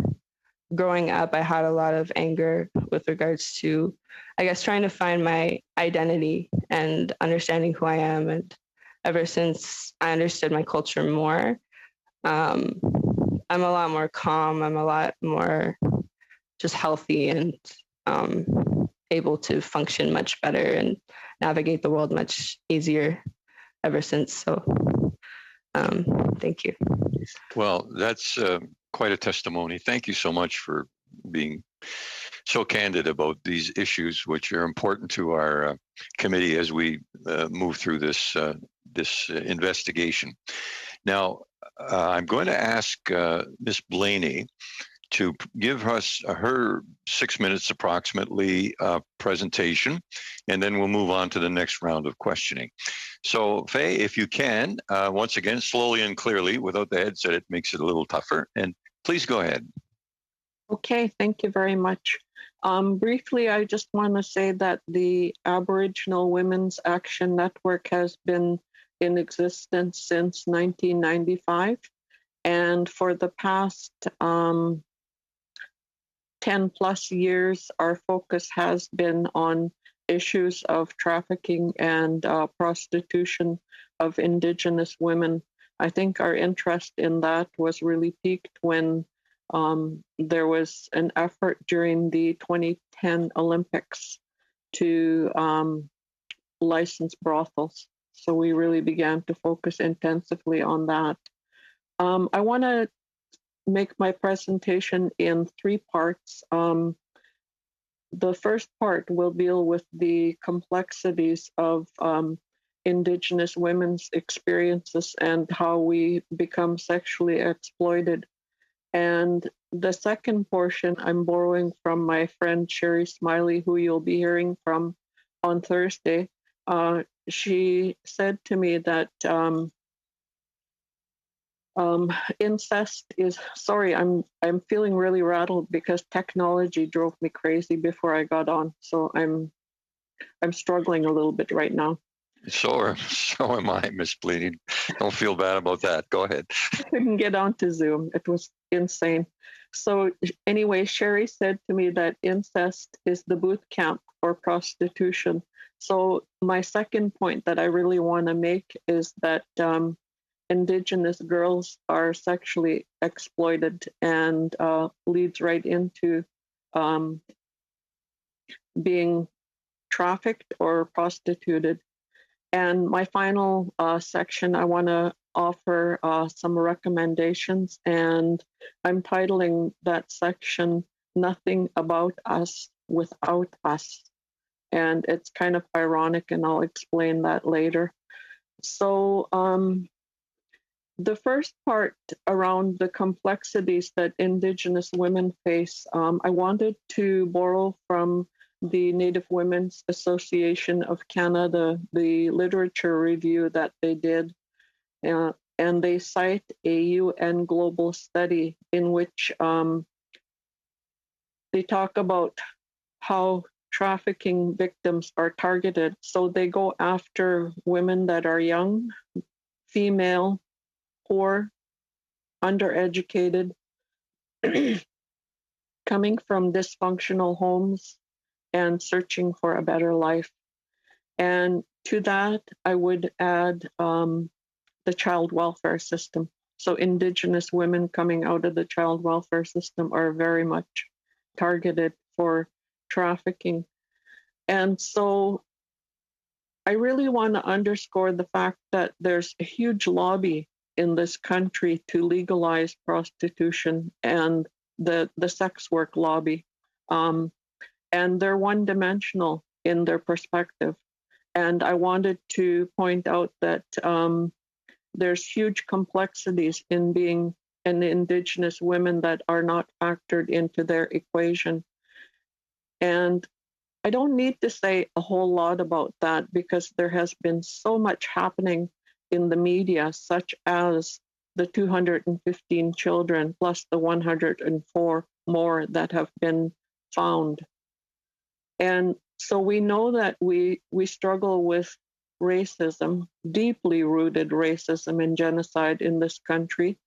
growing up, I had a lot of anger with regards to, I guess, trying to find my identity and understanding who I am. And ever since I understood my culture more, I'm a lot more calm. I'm a lot more just healthy and able to function much better and navigate the world much easier ever since. So thank you. Well, that's quite a testimony. Thank you so much for being so candid about these issues, which are important to our committee as we move through this investigation. Now, I'm going to ask Ms. Blaney to give us her 6 minutes approximately presentation, and then we'll move on to the next round of questioning. So Faye, if you can, once again, slowly and clearly, without the headset, it makes it a little tougher. And please go ahead. Okay, thank you very much. Briefly, I just want to say that the Aboriginal Women's Action Network has been in existence since 1995. And for the past 10 plus years, our focus has been on issues of trafficking and prostitution of Indigenous women. I think our interest in that was really piqued when there was an effort during the 2010 Olympics to license brothels. So we really began to focus intensively on that. I want to make my presentation in 3 parts. The first part will deal with the complexities of Indigenous women's experiences and how we become sexually exploited. And the second portion, I'm borrowing from my friend Sherry Smiley, who you'll be hearing from on Thursday. She said to me that incest is, sorry, I'm feeling really rattled because technology drove me crazy before I got on. So I'm struggling a little bit right now. So am I, Miss Bleeding. Don't feel bad about that. Go ahead. I couldn't get onto Zoom. It was insane. So anyway, Sherry said to me that incest is the boot camp for prostitution. So my second point that I really want to make is that Indigenous girls are sexually exploited, and leads right into being trafficked or prostituted. And my final section, I want to offer some recommendations, and I'm titling that section Nothing About Us Without Us. And it's kind of ironic, and I'll explain that later. So the first part around the complexities that Indigenous women face, I wanted to borrow from the Native Women's Association of Canada, the literature review that they did, and they cite a UN global study in which they talk about how trafficking victims are targeted. So they go after women that are young, female, poor, undereducated, coming from dysfunctional homes and searching for a better life. And to that, I would add the child welfare system. So Indigenous women coming out of the child welfare system are very much targeted for trafficking. And so I really want to underscore the fact that there's a huge lobby in this country to legalize prostitution and the sex work lobby. And they're one-dimensional in their perspective. And I wanted to point out that there's huge complexities in being an Indigenous woman that are not factored into their equation. And I don't need to say a whole lot about that because there has been so much happening in the media, such as the 215 children plus the 104 more that have been found. And so we know that we struggle with racism, deeply rooted racism and genocide in this country.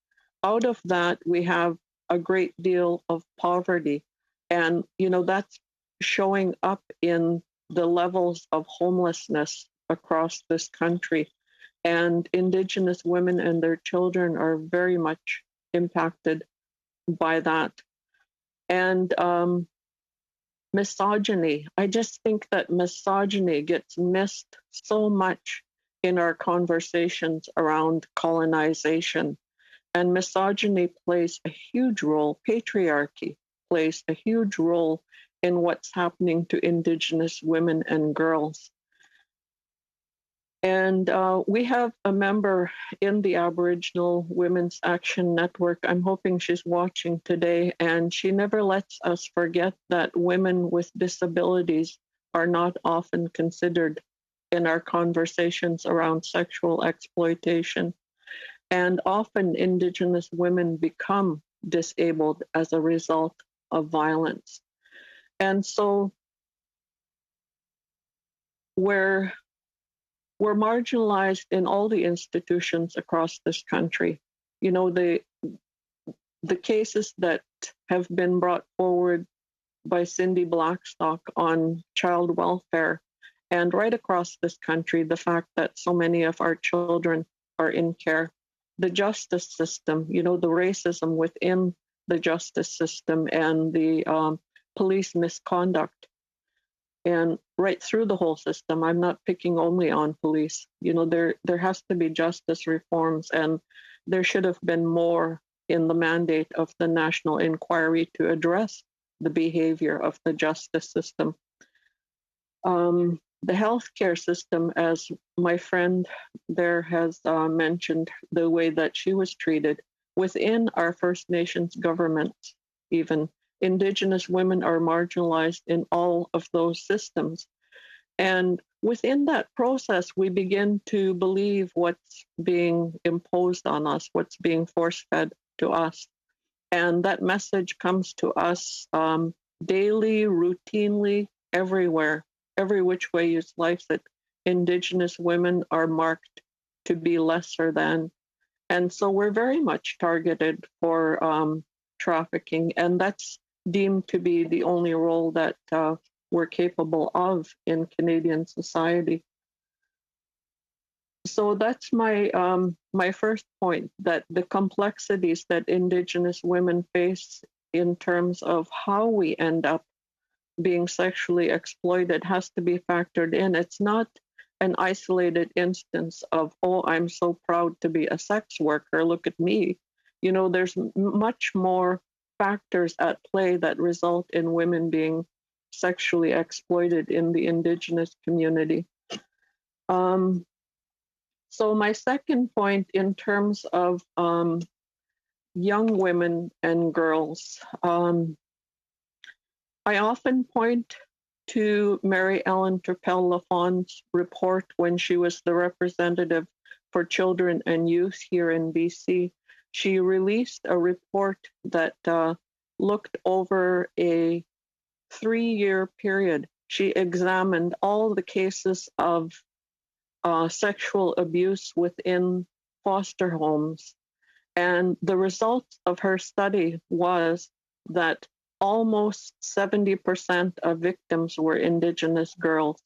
Out of that, we have a great deal of poverty. And, that's showing up in the levels of homelessness across this country. And Indigenous women and their children are very much impacted by that. And misogyny. I just think that misogyny gets missed so much in our conversations around colonization. And misogyny plays a huge role, patriarchy plays a huge role in what's happening to Indigenous women and girls. And we have a member in the Aboriginal Women's Action Network. I'm hoping she's watching today, and she never lets us forget that women with disabilities are not often considered in our conversations around sexual exploitation. And often Indigenous women become disabled as a result of violence. And so we're marginalized in all the institutions across this country. You know, the cases that have been brought forward by Cindy Blackstock on child welfare, and right across this country, the fact that so many of our children are in care, the justice system, you know, the racism within the justice system and the police misconduct, and right through the whole system. I'm not picking only on police. You know, there has to be justice reforms, and there should have been more in the mandate of the national inquiry to address the behavior of the justice system. The healthcare system, as my friend there has mentioned, the way that she was treated within our First Nations governments, even Indigenous women are marginalized in all of those systems. And within that process, we begin to believe what's being imposed on us, what's being force-fed to us. And that message comes to us daily, routinely, everywhere, every which way you slice it. Indigenous women are marked to be lesser than. And so we're very much targeted for trafficking, and that's deemed to be the only role that we're capable of in Canadian society. So that's my my first point, that the complexities that Indigenous women face in terms of how we end up being sexually exploited has to be factored in. It's not an isolated instance of, oh, I'm so proud to be a sex worker, look at me. You know, there's much more factors at play that result in women being sexually exploited in the Indigenous community. So my second point in terms of young women and girls, I often point to Mary Ellen Turpel-Lafon's report when she was the representative for children and youth here in BC. She released a report that looked over a 3-year period. She examined all the cases of sexual abuse within foster homes. And the result of her study was that almost 70% of victims were Indigenous girls.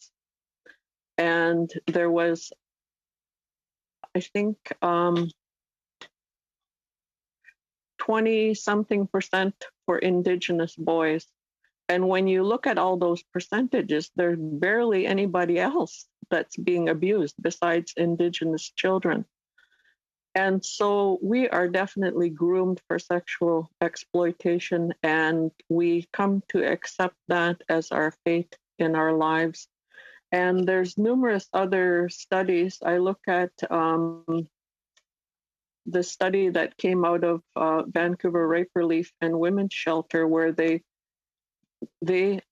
And there was, I think, 20-something% for Indigenous boys. And when you look at all those percentages, there's barely anybody else that's being abused besides Indigenous children. And so we are definitely groomed for sexual exploitation, and we come to accept that as our fate in our lives. And there's numerous other studies. I look at the study that came out of Vancouver Rape Relief and Women's Shelter, where they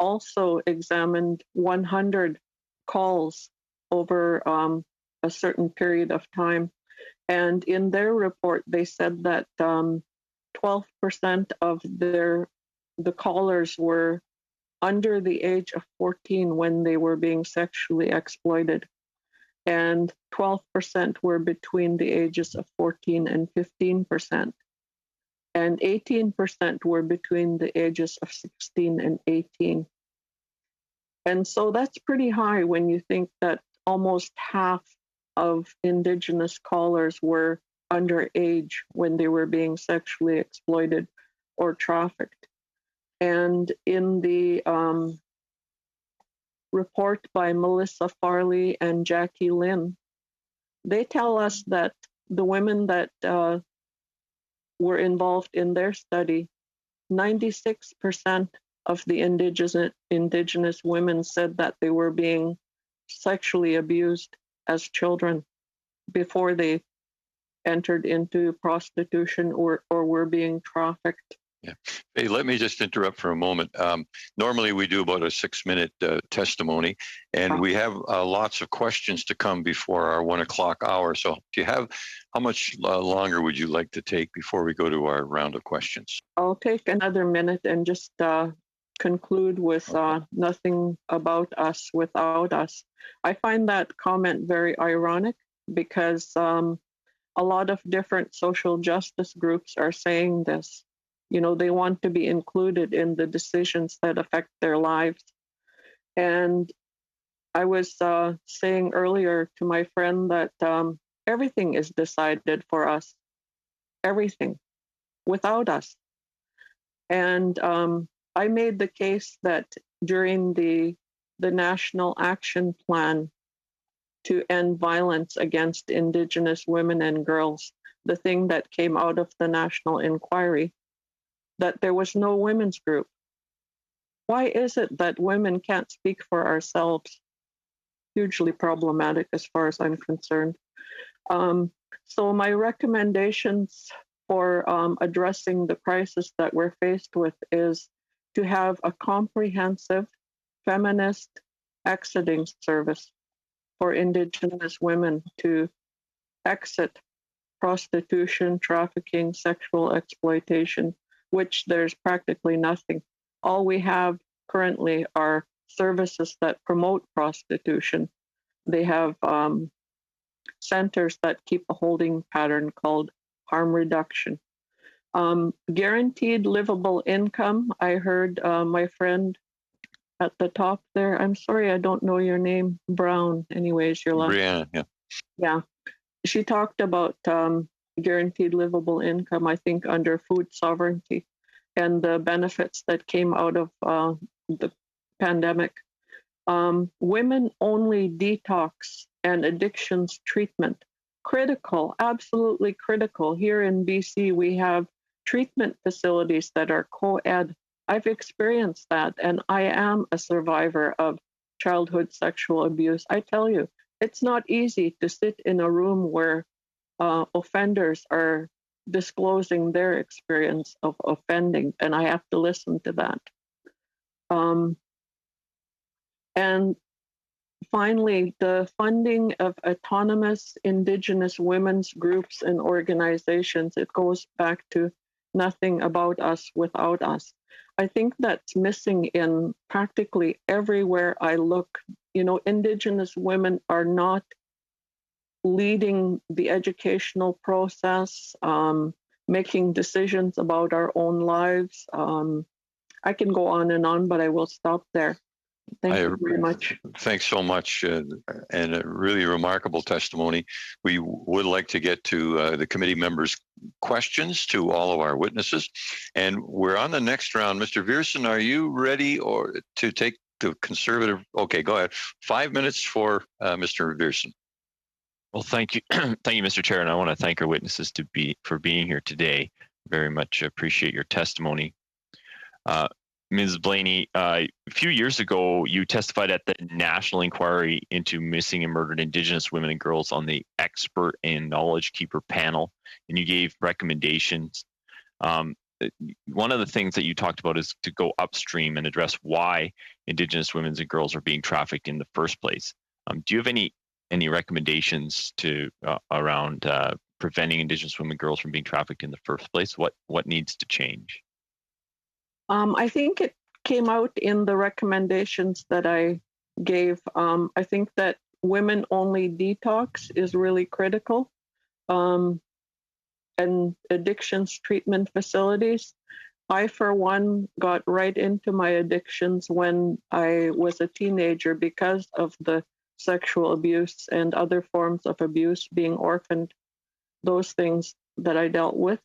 also examined 100 calls over a certain period of time. And in their report, they said that 12% of the callers were under the age of 14 when they were being sexually exploited. And 12% were between the ages of 14 and 15%. And 18% were between the ages of 16 and 18. And so that's pretty high when you think that almost half of Indigenous callers were underage when they were being sexually exploited or trafficked. And in the report by Melissa Farley and Jackie Lynn, they tell us that the women that were involved in their study, 96% of the Indigenous women said that they were being sexually abused as children before they entered into prostitution or were being trafficked. Yeah. Hey, let me just interrupt for a moment. Normally we do about a 6-minute testimony, and we have lots of questions to come before our 1 o'clock hour. So do you have, how much longer would you like to take before we go to our round of questions? I'll take another minute and just conclude with nothing about us without us. I find that comment very ironic because a lot of different social justice groups are saying this. You know, they want to be included in the decisions that affect their lives. And I was saying earlier to my friend that everything is decided for us, everything, without us. And I made the case that during the National Action Plan to end violence against Indigenous women and girls, the thing that came out of the national inquiry, that there was no women's group. Why is it that women can't speak for ourselves? Hugely problematic as far as I'm concerned. So my recommendations for addressing the crisis that we're faced with is to have a comprehensive feminist exiting service for Indigenous women to exit prostitution, trafficking, sexual exploitation, which there's practically nothing. All we have currently are services that promote prostitution. They have centers that keep a holding pattern called harm reduction. Guaranteed livable income. I heard my friend at the top there, I'm sorry, I don't know your name, Brown. Anyways, your last. Brianna, yeah. Yeah. She talked about guaranteed livable income, I think, under food sovereignty and the benefits that came out of the pandemic. Women-only detox and addictions treatment, critical, absolutely critical. Here in BC, we have treatment facilities that are co-ed. I've experienced that, and I am a survivor of childhood sexual abuse. I tell you, it's not easy to sit in a room where offenders are disclosing their experience of offending, and I have to listen to that. And finally, the funding of autonomous Indigenous women's groups and organizations, it goes back to nothing about us without us. I think that's missing in practically everywhere I look. You know, Indigenous women are not leading the educational process, making decisions about our own lives. I can go on, but I will stop there. Thank you very much. Thanks so much, and a really remarkable testimony. We would like to get to the committee members' questions to all of our witnesses, and we're on the next round. Mr. Viersen, are you ready or to take the conservative? Okay, go ahead. 5 minutes for Mr. Viersen. Well, thank you, thank you, Mr. Chair, and I want to thank our witnesses for being here today. Very much appreciate your testimony. Ms. Blaney, a few years ago, you testified at the National Inquiry into Missing and Murdered Indigenous Women and Girls on the Expert and Knowledge Keeper panel, and you gave recommendations. One of the things that you talked about is to go upstream and address why Indigenous women and girls are being trafficked in the first place. Do you have any recommendations to around preventing Indigenous women and girls from being trafficked in the first place? What needs to change? I think it came out in the recommendations that I gave. I think that women-only detox is really critical, and addictions treatment facilities. I, for one, got right into my addictions when I was a teenager because of the sexual abuse and other forms of abuse, being orphaned, those things that I dealt with.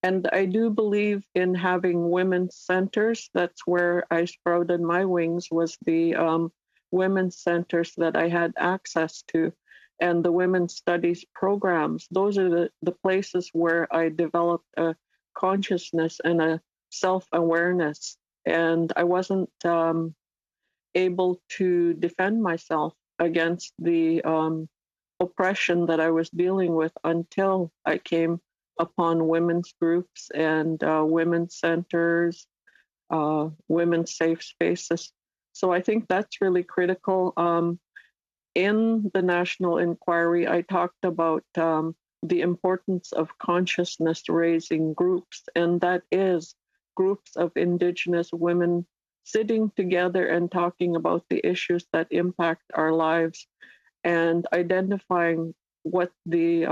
And I do believe in having women's centers. That's where I sprouted my wings, was the women's centers that I had access to, and the women's studies programs. Those are the places where I developed a consciousness and a self-awareness. And I wasn't able to defend myself against the oppression that I was dealing with until I came upon women's groups and women's centers, women's safe spaces. So I think that's really critical. In the national inquiry, I talked about the importance of consciousness raising groups, and that is groups of Indigenous women sitting together and talking about the issues that impact our lives and identifying what the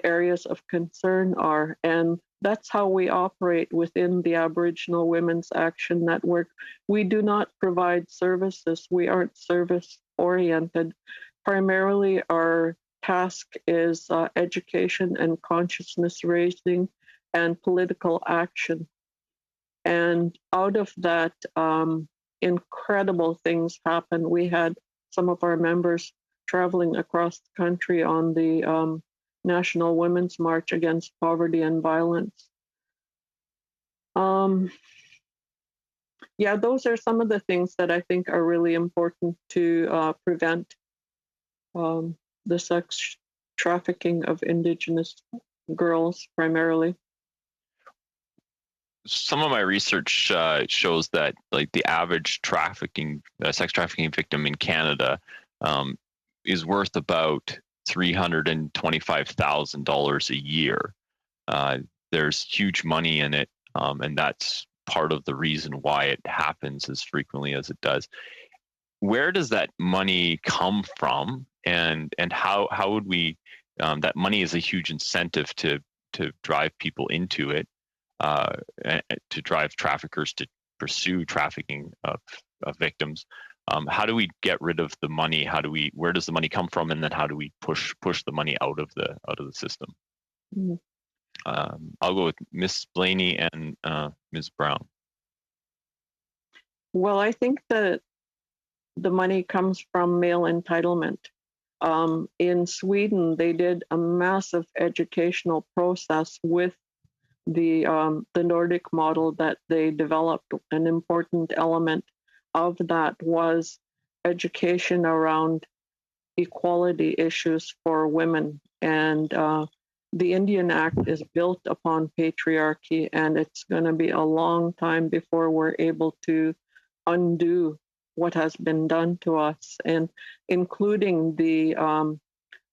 areas of concern are. And that's how we operate within the Aboriginal Women's Action Network. We do not provide services. We aren't service oriented. Primarily, our task is education and consciousness raising and political action. And out of that, incredible things happen. We had some of our members traveling across the country on the National Women's March Against Poverty and Violence. Yeah, those are some of the things that I think are really important to prevent the sex trafficking of Indigenous girls primarily. Some of my research shows that like the average sex trafficking victim in Canada is worth about $325,000 a year. There's huge money in it, and that's part of the reason why it happens as frequently as it does. Where does that money come from, and how would we? That money is a huge incentive to drive people into it, to drive traffickers to pursue trafficking of victims. How do we get rid of the money? Where does the money come from, and then how do we push the money out of the system? Mm-hmm. I'll go with Ms. Blaney and Ms. Brown. Well, I think that the money comes from male entitlement. In Sweden, they did a massive educational process with the Nordic model that they developed. An important element of that was education around equality issues for women. And the Indian Act is built upon patriarchy, and it's going to be a long time before we're able to undo what has been done to us, and including the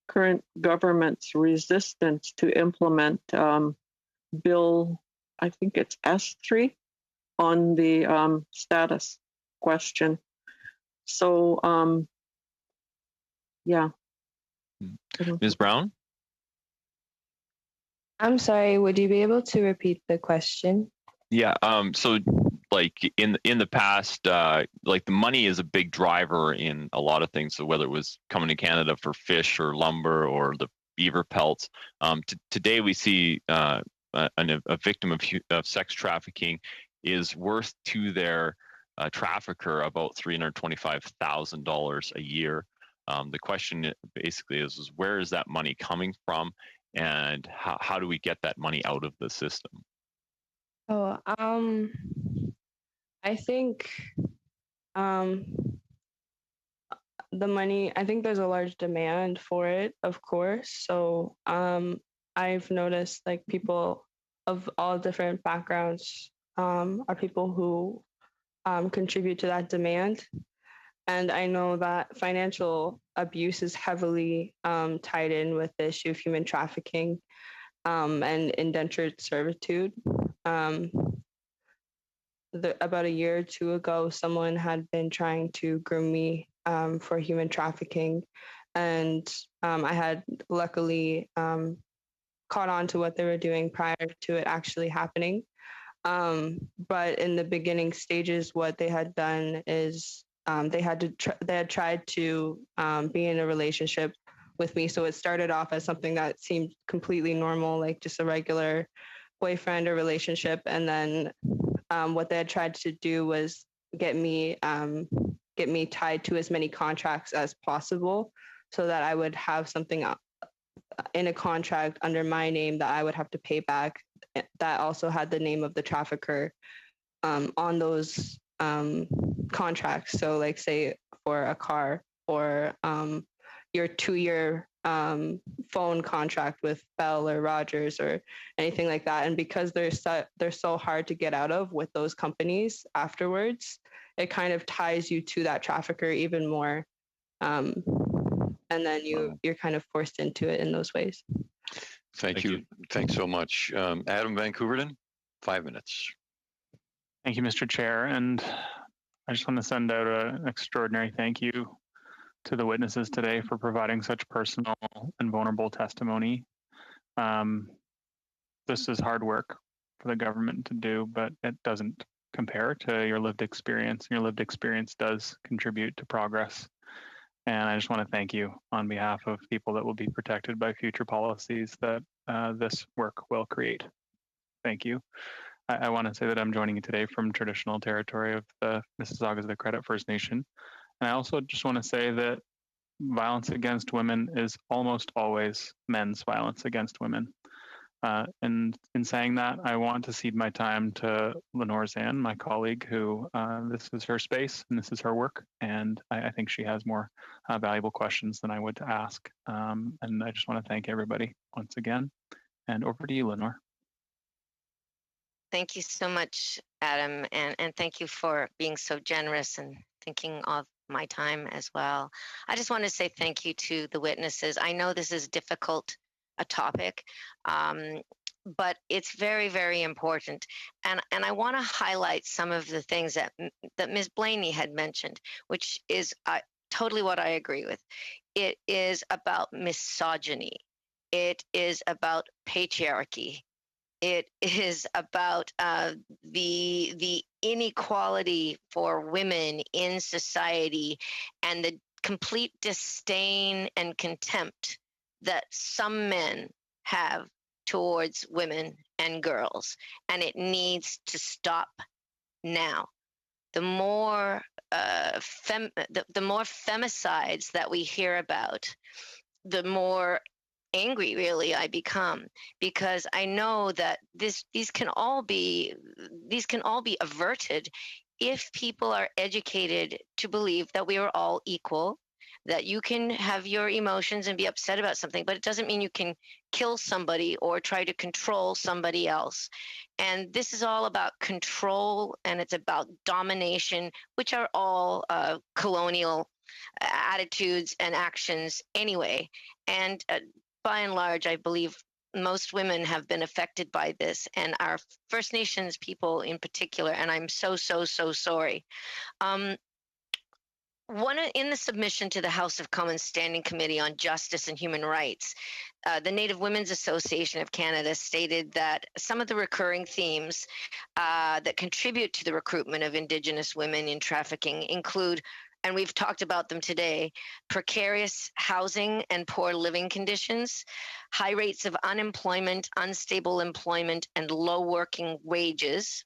current government's resistance to implement Bill, I think it's S3, on the status question. So, yeah. Ms. Brown? I'm sorry, would you be able to repeat the question? Yeah. So, like in the past, like the money is a big driver in a lot of things. So whether it was coming to Canada for fish or lumber or the beaver pelts, today we see a victim of sex trafficking is worth to their trafficker about $325,000 a year. The question basically is where is that money coming from, and how do we get that money out of the system? Oh, I think the money, I think there's a large demand for it, of course. So I've noticed like people of all different backgrounds are people who contribute to that demand. And I know that financial abuse is heavily tied in with the issue of human trafficking and indentured servitude. About a year or two ago, someone had been trying to groom me for human trafficking. And I had luckily caught on to what they were doing prior to it actually happening. But in the beginning stages, what they had done is they had tried to be in a relationship with me. So it started off as something that seemed completely normal, like just a regular boyfriend or relationship. And then what they had tried to do was get me tied to as many contracts as possible, so that I would have something in a contract under my name that I would have to pay back, that also had the name of the trafficker on those contracts. So like say for a car, or your 2-year phone contract with Bell or Rogers or anything like that. And because they're so hard to get out of with those companies afterwards, it kind of ties you to that trafficker even more. And then you're kind of forced into it in those ways. Thank you. Thanks so much. Adam Van Couverden, 5 minutes. Thank you, Mr. Chair. And I just want to send out an extraordinary thank you to the witnesses today for providing such personal and vulnerable testimony. This is hard work for the government to do, but it doesn't compare to your lived experience. Your lived experience does contribute to progress. And I just want to thank you on behalf of people that will be protected by future policies that this work will create. Thank you. I want to say that I'm joining you today from traditional territory of the Mississaugas of the Credit First Nation. And I also just want to say that violence against women is almost always men's violence against women. And in saying that, I want to cede my time to Lenore Zan, my colleague, who this is her space and this is her work. And I think she has more valuable questions than I would to ask. And I just want to thank everybody once again. And over to you, Lenore. Thank you so much, Adam, and thank you for being so generous and thinking of my time as well. I just want to say thank you to the witnesses. I know this is difficult, a topic, but it's very, very important. And I want to highlight some of the things that Ms. Blaney had mentioned, which is totally what I agree with. It is about misogyny. It is about patriarchy. It is about the inequality for women in society and the complete disdain and contempt that some men have towards women and girls. And it needs to stop now. The more the more femicides that we hear about, the more angry really I become, because I know that these can all be averted if people are educated to believe that we are all equal, that you can have your emotions and be upset about something, but it doesn't mean you can kill somebody or try to control somebody else. And this is all about control, and it's about domination, which are all colonial attitudes and actions anyway. And by and large, I believe most women have been affected by this, and our First Nations people in particular, and I'm so sorry. In the submission to the House of Commons Standing Committee on Justice and Human Rights, the Native Women's Association of Canada stated that some of the recurring themes that contribute to the recruitment of Indigenous women in trafficking include, and we've talked about them today, precarious housing and poor living conditions, high rates of unemployment, unstable employment, and low working wages,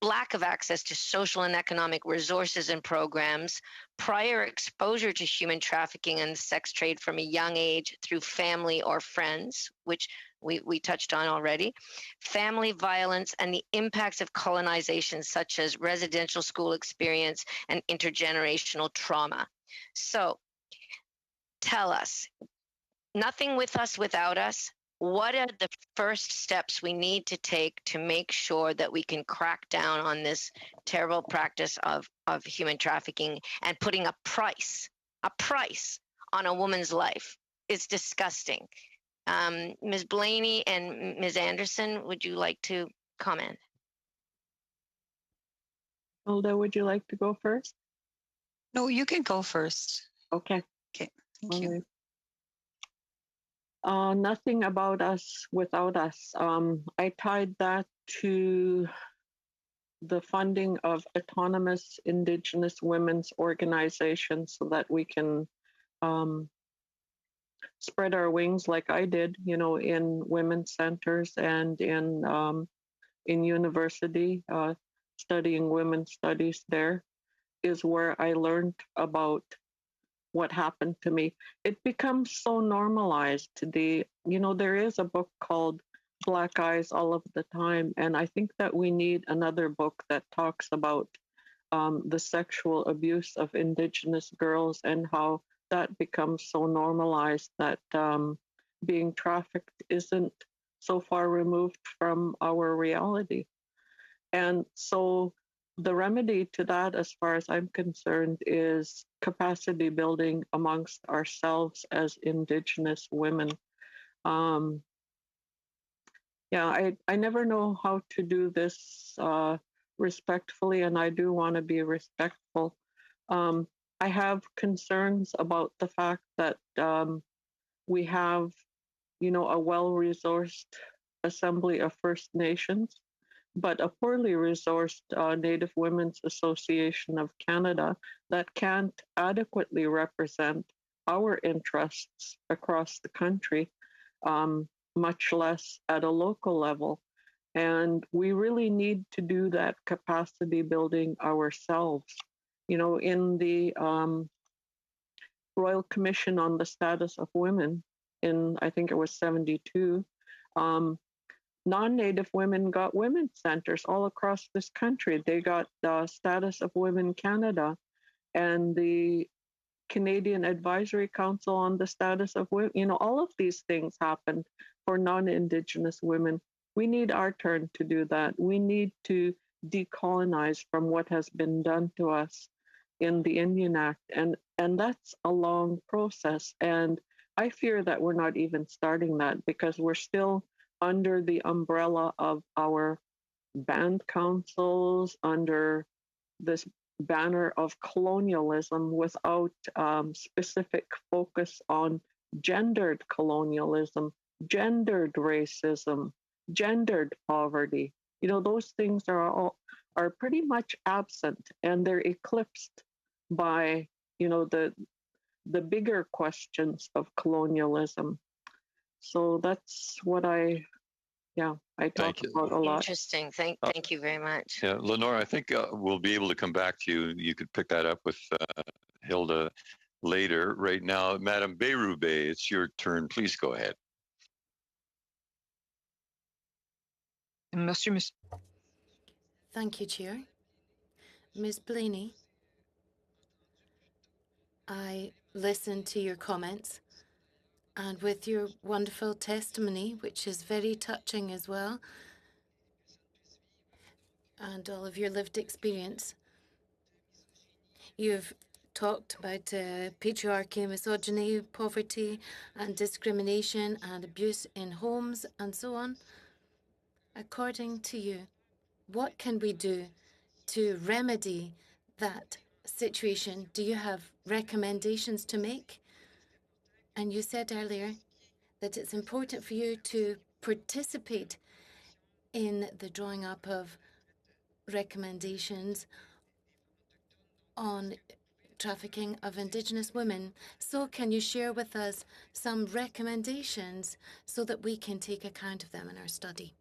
lack of access to social and economic resources and programs, prior exposure to human trafficking and sex trade from a young age through family or friends, which we touched on already, family violence, and the impacts of colonization, such as residential school experience and intergenerational trauma. So tell us, nothing with us without us. What are the first steps we need to take to make sure that we can crack down on this terrible practice of human trafficking and putting a price on a woman's life? It's disgusting. Ms. Blaney and Ms. Anderson, would you like to comment? Hilda, would you like to go first? No, you can go first. Okay. Okay, thank you. Nothing about us without us. I tied that to the funding of autonomous Indigenous women's organizations so that we can spread our wings like I did, in women's centers and in university, studying women's studies there is where I learned about what happened to me. It becomes so normalized. There is a book called Black Eyes All of the Time, and I think that we need another book that talks about the sexual abuse of Indigenous girls and how that becomes so normalized that being trafficked isn't so far removed from our reality. And so the remedy to that, as far as I'm concerned, is capacity building amongst ourselves as Indigenous women. I never know how to do this respectfully, and I do want to be respectful. I have concerns about the fact that we have, a well-resourced Assembly of First Nations, but a poorly resourced Native Women's Association of Canada that can't adequately represent our interests across the country, much less at a local level. And we really need to do that capacity building ourselves. In the Royal Commission on the Status of Women in, I think it was 72, non-Native women got women's centers all across this country. They got the Status of Women Canada and the Canadian Advisory Council on the Status of Women. All of these things happened for non-Indigenous women. We need our turn to do that. We need to decolonize from what has been done to us in the Indian Act. And that's a long process. And I fear that we're not even starting that because we're still under the umbrella of our band councils, under this banner of colonialism without specific focus on gendered colonialism, gendered racism, gendered poverty. Those things are pretty much absent, and they're eclipsed by the bigger questions of colonialism. So that's what I talk about a lot. Interesting. Thank you very much. Yeah, Lenore, I think we'll be able to come back to you. You could pick that up with Hilda later. Right now, Madame Berube, it's your turn. Please go ahead. Monsieur. Thank you, Chair. Ms. Blaney, I listened to your comments, and with your wonderful testimony, which is very touching as well, and all of your lived experience, you've talked about patriarchy, misogyny, poverty, and discrimination, and abuse in homes, and so on. According to you, what can we do to remedy that situation? Do you have recommendations to make? And you said earlier that it's important for you to participate in the drawing up of recommendations on trafficking of Indigenous women. So can you share with us some recommendations so that we can take account of them in our study?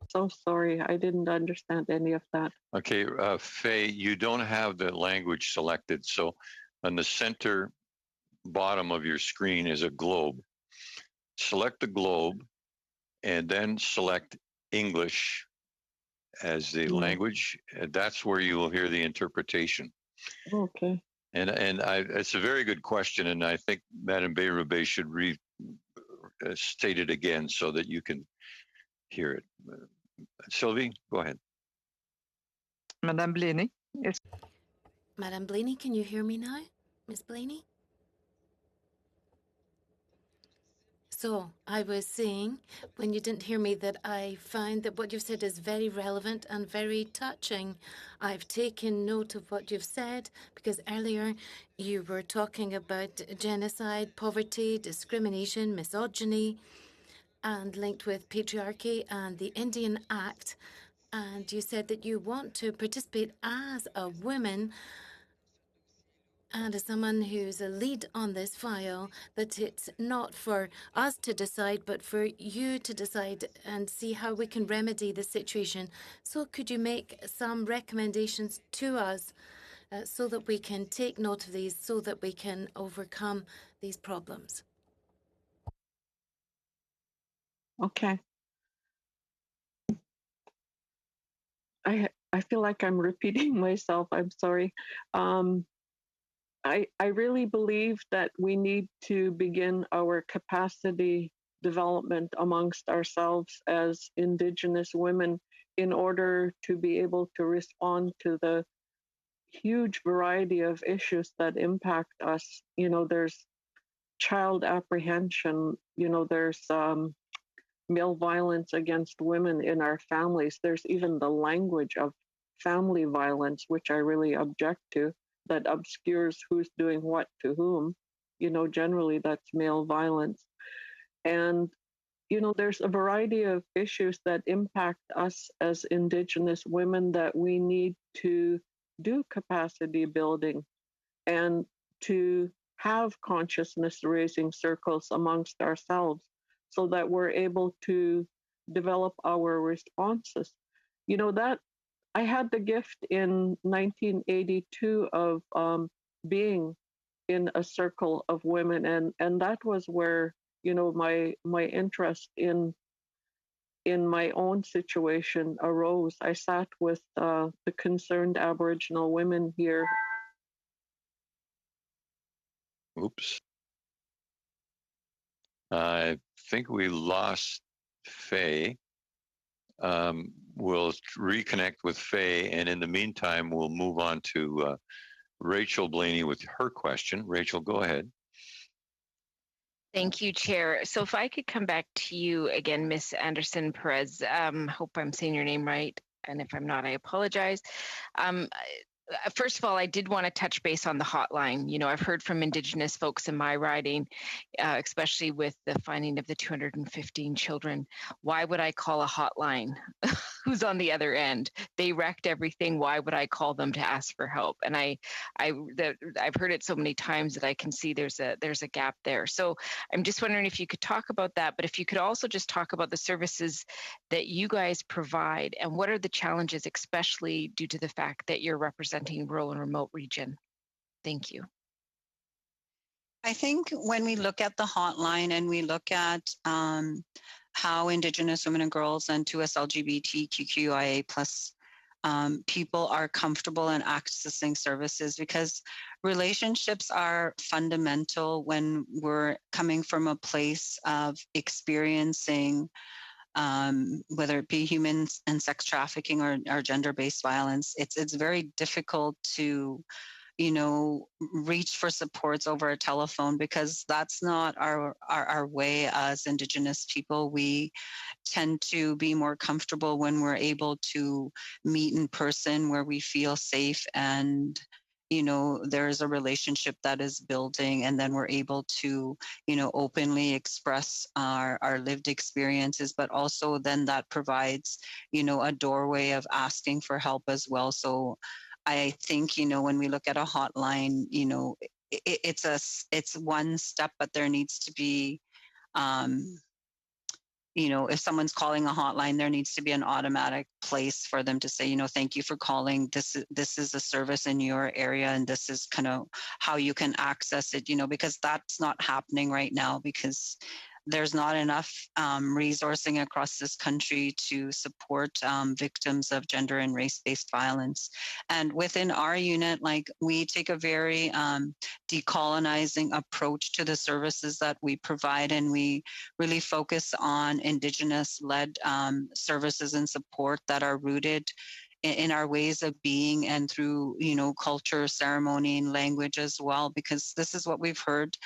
So sorry, I didn't understand any of that. Okay, Faye, you don't have the language selected. So on the center bottom of your screen is a globe. Select the globe and then select English as the language. That's where you will hear the interpretation. Okay. And it's a very good question, and I think Madame Berube should state it again so that you can hear it. Sylvie, go ahead. Madame Blaney. Yes. Madame Blaney, can you hear me now? Miss Blaney? So I was saying, when you didn't hear me, that I find that what you've said is very relevant and very touching. I've taken note of what you've said because earlier you were talking about genocide, poverty, discrimination, misogyny, and linked with patriarchy and the Indian Act. And you said that you want to participate as a woman and as someone who's a lead on this file, that it's not for us to decide, but for you to decide and see how we can remedy the situation. So could you make some recommendations to us so that we can take note of these, so that we can overcome these problems? Okay. I I feel like I'm repeating myself. I'm sorry. I really believe that we need to begin our capacity development amongst ourselves as Indigenous women in order to be able to respond to the huge variety of issues that impact us. There's child apprehension, there's male violence against women in our families. There's even the language of family violence, which I really object to, that obscures who's doing what to whom. Generally that's male violence. And, there's a variety of issues that impact us as Indigenous women that we need to do capacity building and to have consciousness raising circles amongst ourselves so that we're able to develop our responses. That I had the gift in 1982 of being in a circle of women, and that was where my interest in my own situation arose. I sat with the concerned Aboriginal women here. Oops. I think we lost Faye. We'll reconnect with Faye, and in the meantime, we'll move on to Rachel Blaney with her question. Rachel, go ahead. Thank you, Chair. So if I could come back to you again, Ms. Anderson Perez, hope I'm saying your name right. And if I'm not, I apologize. First of all, I did want to touch base on the hotline. I've heard from Indigenous folks in my riding, especially with the finding of the 215 children. Why would I call a hotline? Who's on the other end? They wrecked everything. Why would I call them to ask for help? And I've heard it so many times that I can see there's a gap there. So I'm just wondering if you could talk about that, but if you could also just talk about the services that you guys provide and what are the challenges, especially due to the fact that you're representing rural and remote region. Thank you. I think when we look at the hotline and we look at how Indigenous women and girls and 2S LGBTQIA plus people are comfortable in accessing services, because relationships are fundamental when we're coming from a place of experiencing whether it be human and sex trafficking or gender-based violence. It's very difficult to reach for supports over a telephone, because that's not our way as Indigenous people. We tend to be more comfortable when we're able to meet in person, where we feel safe and there's a relationship that is building, and then we're able to openly express our lived experiences, but also then that provides a doorway of asking for help as well. So I think when we look at a hotline, it's one step, but there needs to be if someone's calling a hotline, there needs to be an automatic place for them to say, thank you for calling. This is a service in your area, and this is kind of how you can access it, because that's not happening right now, because there's not enough resourcing across this country to support victims of gender and race-based violence. And within our unit, we take a very decolonizing approach to the services that we provide, and we really focus on Indigenous-led services and support that are rooted in our ways of being and through, culture, ceremony, and language as well, because this is what we've heard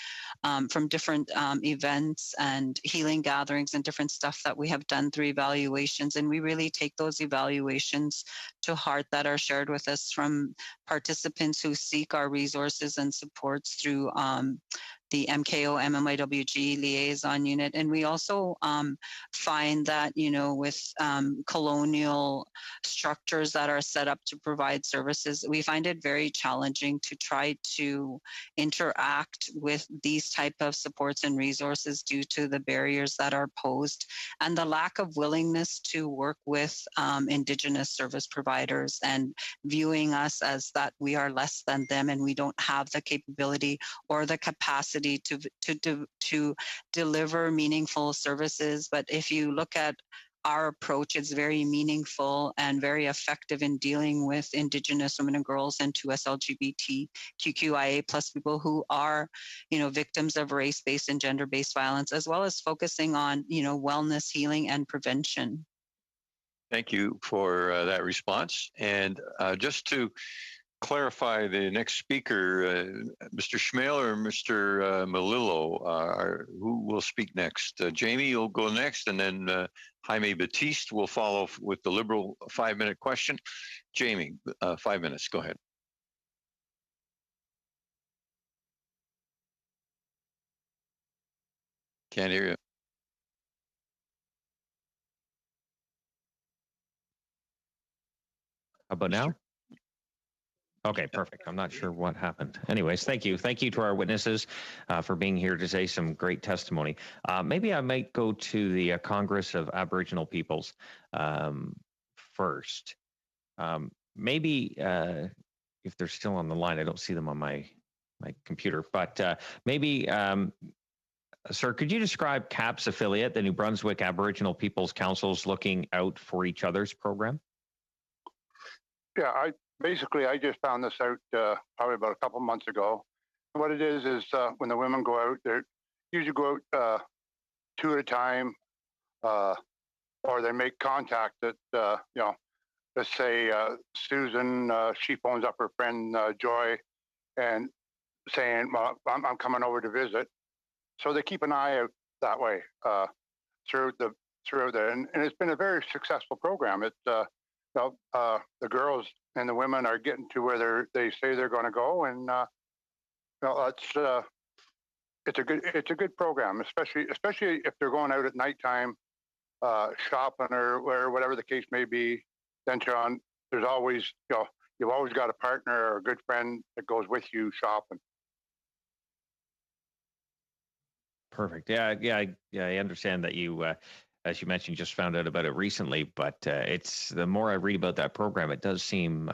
from different events and healing gatherings and different stuff that we have done through evaluations. And we really take those evaluations to heart that are shared with us from participants who seek our resources and supports through the MKO MMIWG liaison unit. And we also find that, with colonial structures that are set up to provide services, we find it very challenging to try to interact with these type of supports and resources due to the barriers that are posed and the lack of willingness to work with Indigenous service providers and viewing us as that we are less than them and we don't have the capability or the capacity to deliver meaningful services. But if you look at our approach is very meaningful and very effective in dealing with Indigenous women and girls and 2S LGBTQIA plus people who are, victims of race-based and gender-based violence, as well as focusing on, wellness, healing, and prevention. Thank you for that response. And just to clarify, the next speaker, Mr. Schmale or Mr. Melillo, who will speak next? Jamie, you'll go next, and then Jaime Batiste will follow with the Liberal 5-minute question. Jamie, 5 minutes. Go ahead. Can't hear you. How about now? Okay, perfect. I'm not sure what happened. Anyways, thank you. Thank you to our witnesses for being here to say some great testimony. Maybe I might go to the Congress of Aboriginal Peoples first. Maybe if they're still on the line, I don't see them on my computer, but maybe, sir, could you describe CAP's affiliate, the New Brunswick Aboriginal Peoples Council's Looking Out for Each Other's program? Yeah, I just found this out probably about a couple months ago. What it is when the women go out, they usually go out 2 at a time, or they make contact that, let's say Susan, she phones up her friend Joy and saying, well, I'm coming over to visit. So they keep an eye out that way throughout there. And it's been a very successful program. The girls and the women are getting to where they say they're going to go, and it's a good program, especially if they're going out at nighttime, shopping or whatever the case may be. Then John, there's always you've always got a partner or a good friend that goes with you shopping. Perfect. Yeah. I understand that you, as you mentioned, just found out about it recently. But it's the more I read about that program, it does seem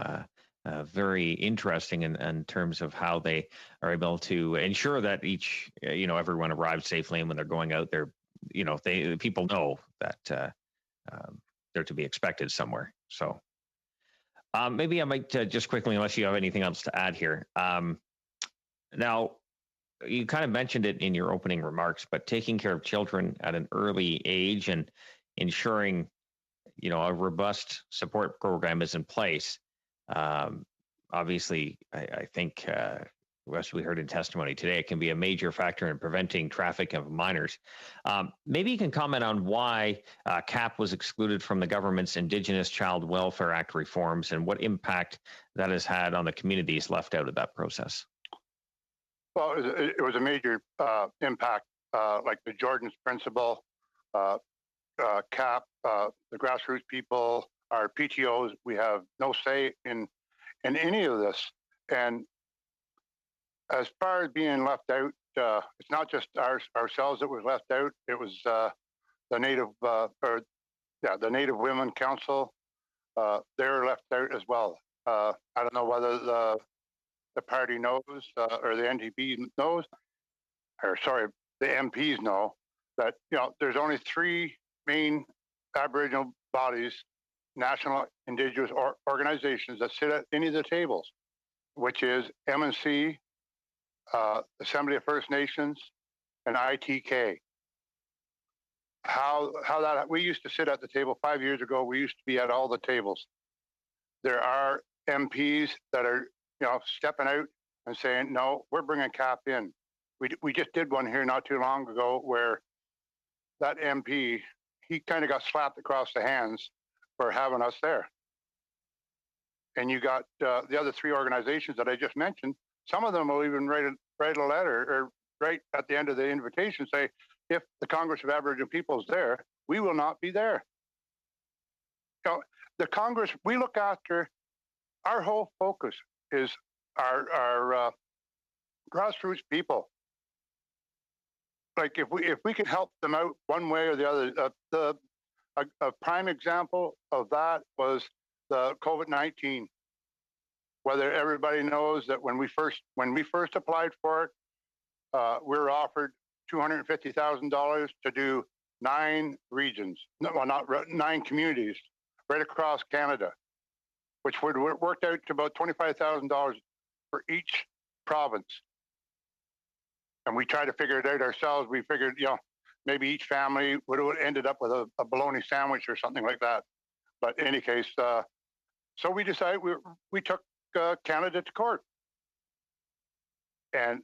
very interesting in terms of how they are able to ensure that everyone arrives safely, and when they're going out there, people know that they're to be expected somewhere. So maybe I might just quickly, unless you have anything else to add here. Now, you kind of mentioned it in your opening remarks, but taking care of children at an early age and ensuring, a robust support program is in place. Obviously, I think, as we heard in testimony today, it can be a major factor in preventing traffic of minors. Maybe you can comment on why CAP was excluded from the government's Indigenous Child Welfare Act reforms and what impact that has had on the communities left out of that process. Well, it was a major impact, like the Jordan's Principle, CAP, the grassroots people, our PTOs. We have no say in any of this. And as far as being left out, it's not just ourselves that was left out. It was the Native Women Council. They were left out as well. I don't know whether the party knows or the NDP knows, or sorry, the MPs know that there's only 3 main Aboriginal bodies, national Indigenous organizations that sit at any of the tables, which is MNC, Assembly of First Nations, and ITK. How that we used to sit at the table 5 years ago. We used to be at all the tables. There are MPs that are stepping out and saying, no, we're bringing CAP in. We just did one here not too long ago where that MP, he kind of got slapped across the hands for having us there. And you got the other 3 organizations that I just mentioned. Some of them will even write a letter or right at the end of the invitation say, if the Congress of Aboriginal People is there, we will not be there. The Congress, we look after, our whole focus is our grassroots people. Like if we can help them out one way or the other, a prime example of that was the COVID-19. Whether everybody knows that when we first applied for it, we were offered $250,000 to do 9 regions, no, well, not 9 communities right across Canada, which would worked out to about $25,000 for each province. And we tried to figure it out ourselves. We figured, maybe each family would have ended up with a bologna sandwich or something like that. But in any case, so we decided we took Canada to court. And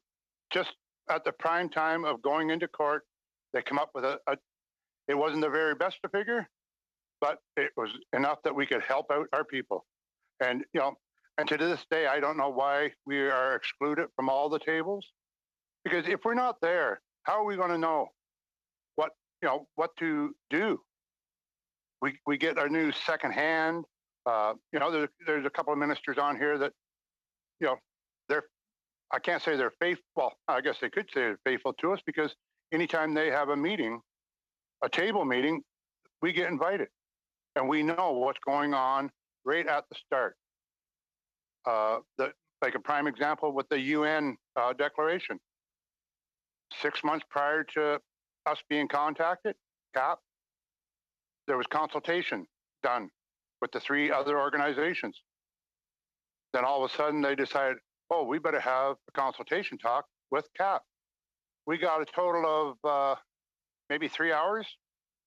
just at the prime time of going into court, they come up with it wasn't the very best to figure, but it was enough that we could help out our people. And, and to this day, I don't know why we are excluded from all the tables, because if we're not there, how are we going to know what to do? We get our news secondhand. There's a couple of ministers on here that, I can't say they're faithful. Well, I guess they could say they're faithful to us, because anytime they have a meeting, a table meeting, we get invited and we know what's going on right at the start. Like a prime example with the UN declaration. 6 months prior to us being contacted, CAP, there was consultation done with the 3 other organizations. Then all of a sudden they decided, oh, we better have a consultation talk with CAP. We got a total of maybe 3 hours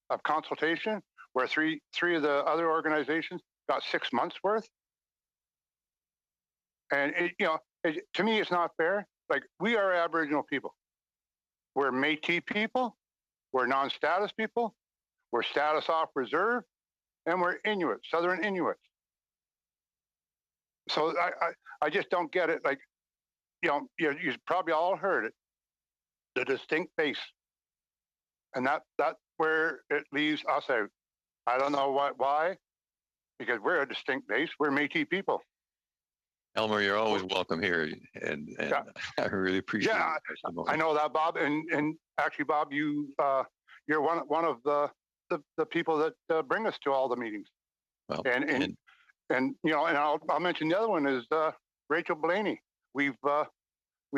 of consultation, where three of the other organizations got 6 months worth. And to me, it's not fair. Like, we are Aboriginal people. We're Métis people. We're non-status people. We're status off reserve, and we're Inuit, Southern Inuits. So I just don't get it. Like, you probably all heard it, the distinct base, and that's where it leaves us out. I don't know why, because we're a distinct base. We're Métis people. Elmer, you're always welcome here, and yeah. I really appreciate it. Yeah, I know that, Bob, and actually, Bob, you're one of the people that bring us to all the meetings. Well, and I'll mention the other one is Rachel Blaney. We've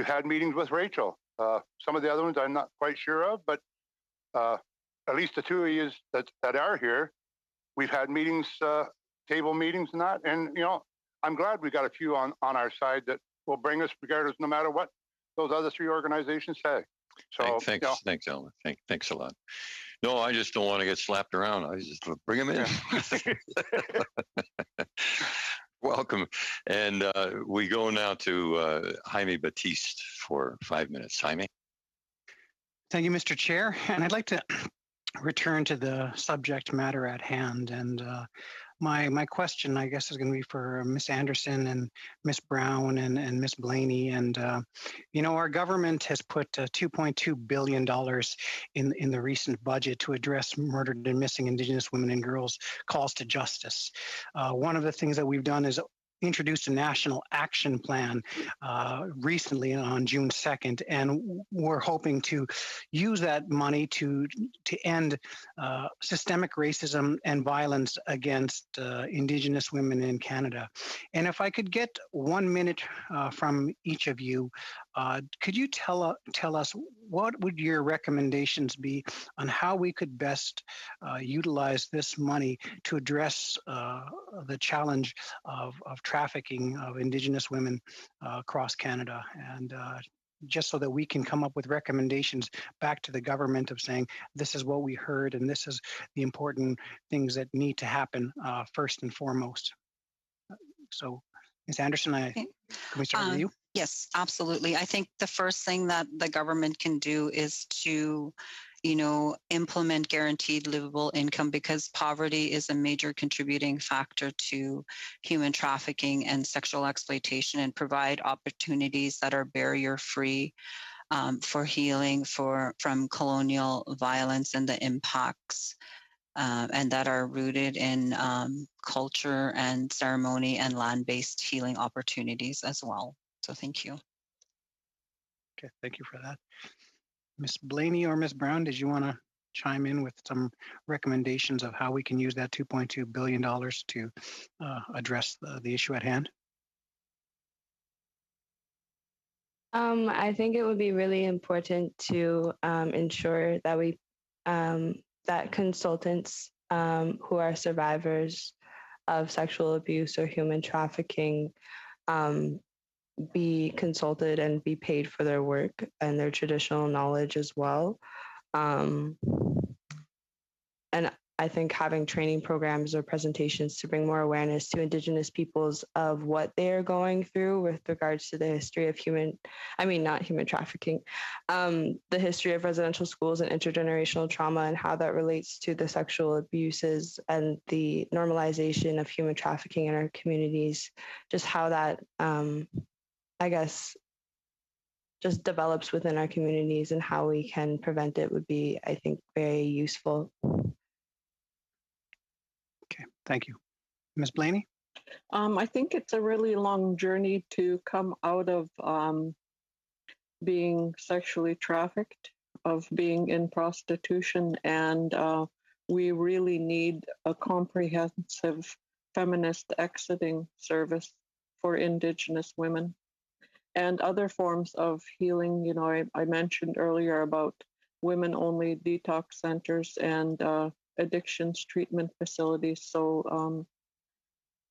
had meetings with Rachel. Some of the other ones I'm not quite sure of, but at least the 2 of you that are here, we've had meetings, table meetings and that. And, I'm glad we got a few on our side that will bring us regardless, no matter what those other 3 organizations say. So thanks, Elmer. Thanks a lot. No, I just don't want to get slapped around. I just bring them in. Welcome. And we go now to Jaime Batiste for 5 minutes. Jaime. Thank you, Mr. Chair. And I'd like to return to the subject matter at hand. And my question, I guess, is going to be for Ms. Anderson and Ms. Brown and Ms. Blaney. And, our government has put $2.2 billion in the recent budget to address murdered and missing Indigenous women and girls' calls to justice. One of the things that we've done is introduced a national action plan recently on June 2nd, and we're hoping to use that money to end systemic racism and violence against Indigenous women in Canada. And if I could get 1 minute from each of you, could you tell us what would your recommendations be on how we could best utilize this money to address the challenge of trafficking of Indigenous women across Canada, and just so that we can come up with recommendations back to the government of saying, this is what we heard and this is the important things that need to happen first and foremost. So, Ms. Anderson, can we start with you? Yes, absolutely. I think the first thing that the government can do is to implement guaranteed livable income, because poverty is a major contributing factor to human trafficking and sexual exploitation, and provide opportunities that are barrier-free for healing from colonial violence and the impacts, and that are rooted in culture and ceremony and land-based healing opportunities as well. So thank you. Okay, thank you for that. Ms. Blaney or Ms. Brown, did you want to chime in with some recommendations of how we can use that $2.2 billion to address the issue at hand? I think it would be really important to ensure that we that consultants who are survivors of sexual abuse or human trafficking be consulted and be paid for their work and their traditional knowledge as well. And I think having training programs or presentations to bring more awareness to Indigenous peoples of what they are going through with regards to the history of not human trafficking, the history of residential schools and intergenerational trauma and how that relates to the sexual abuses and the normalization of human trafficking in our communities, just how that, I guess, just develops within our communities and how we can prevent it would be, I think, very useful. Okay, thank you. Ms. Blaney? I think it's a really long journey to come out of being sexually trafficked, of being in prostitution, and we really need a comprehensive feminist exiting service for Indigenous women and other forms of healing. You know, I mentioned earlier about women-only detox centers and addictions treatment facilities. So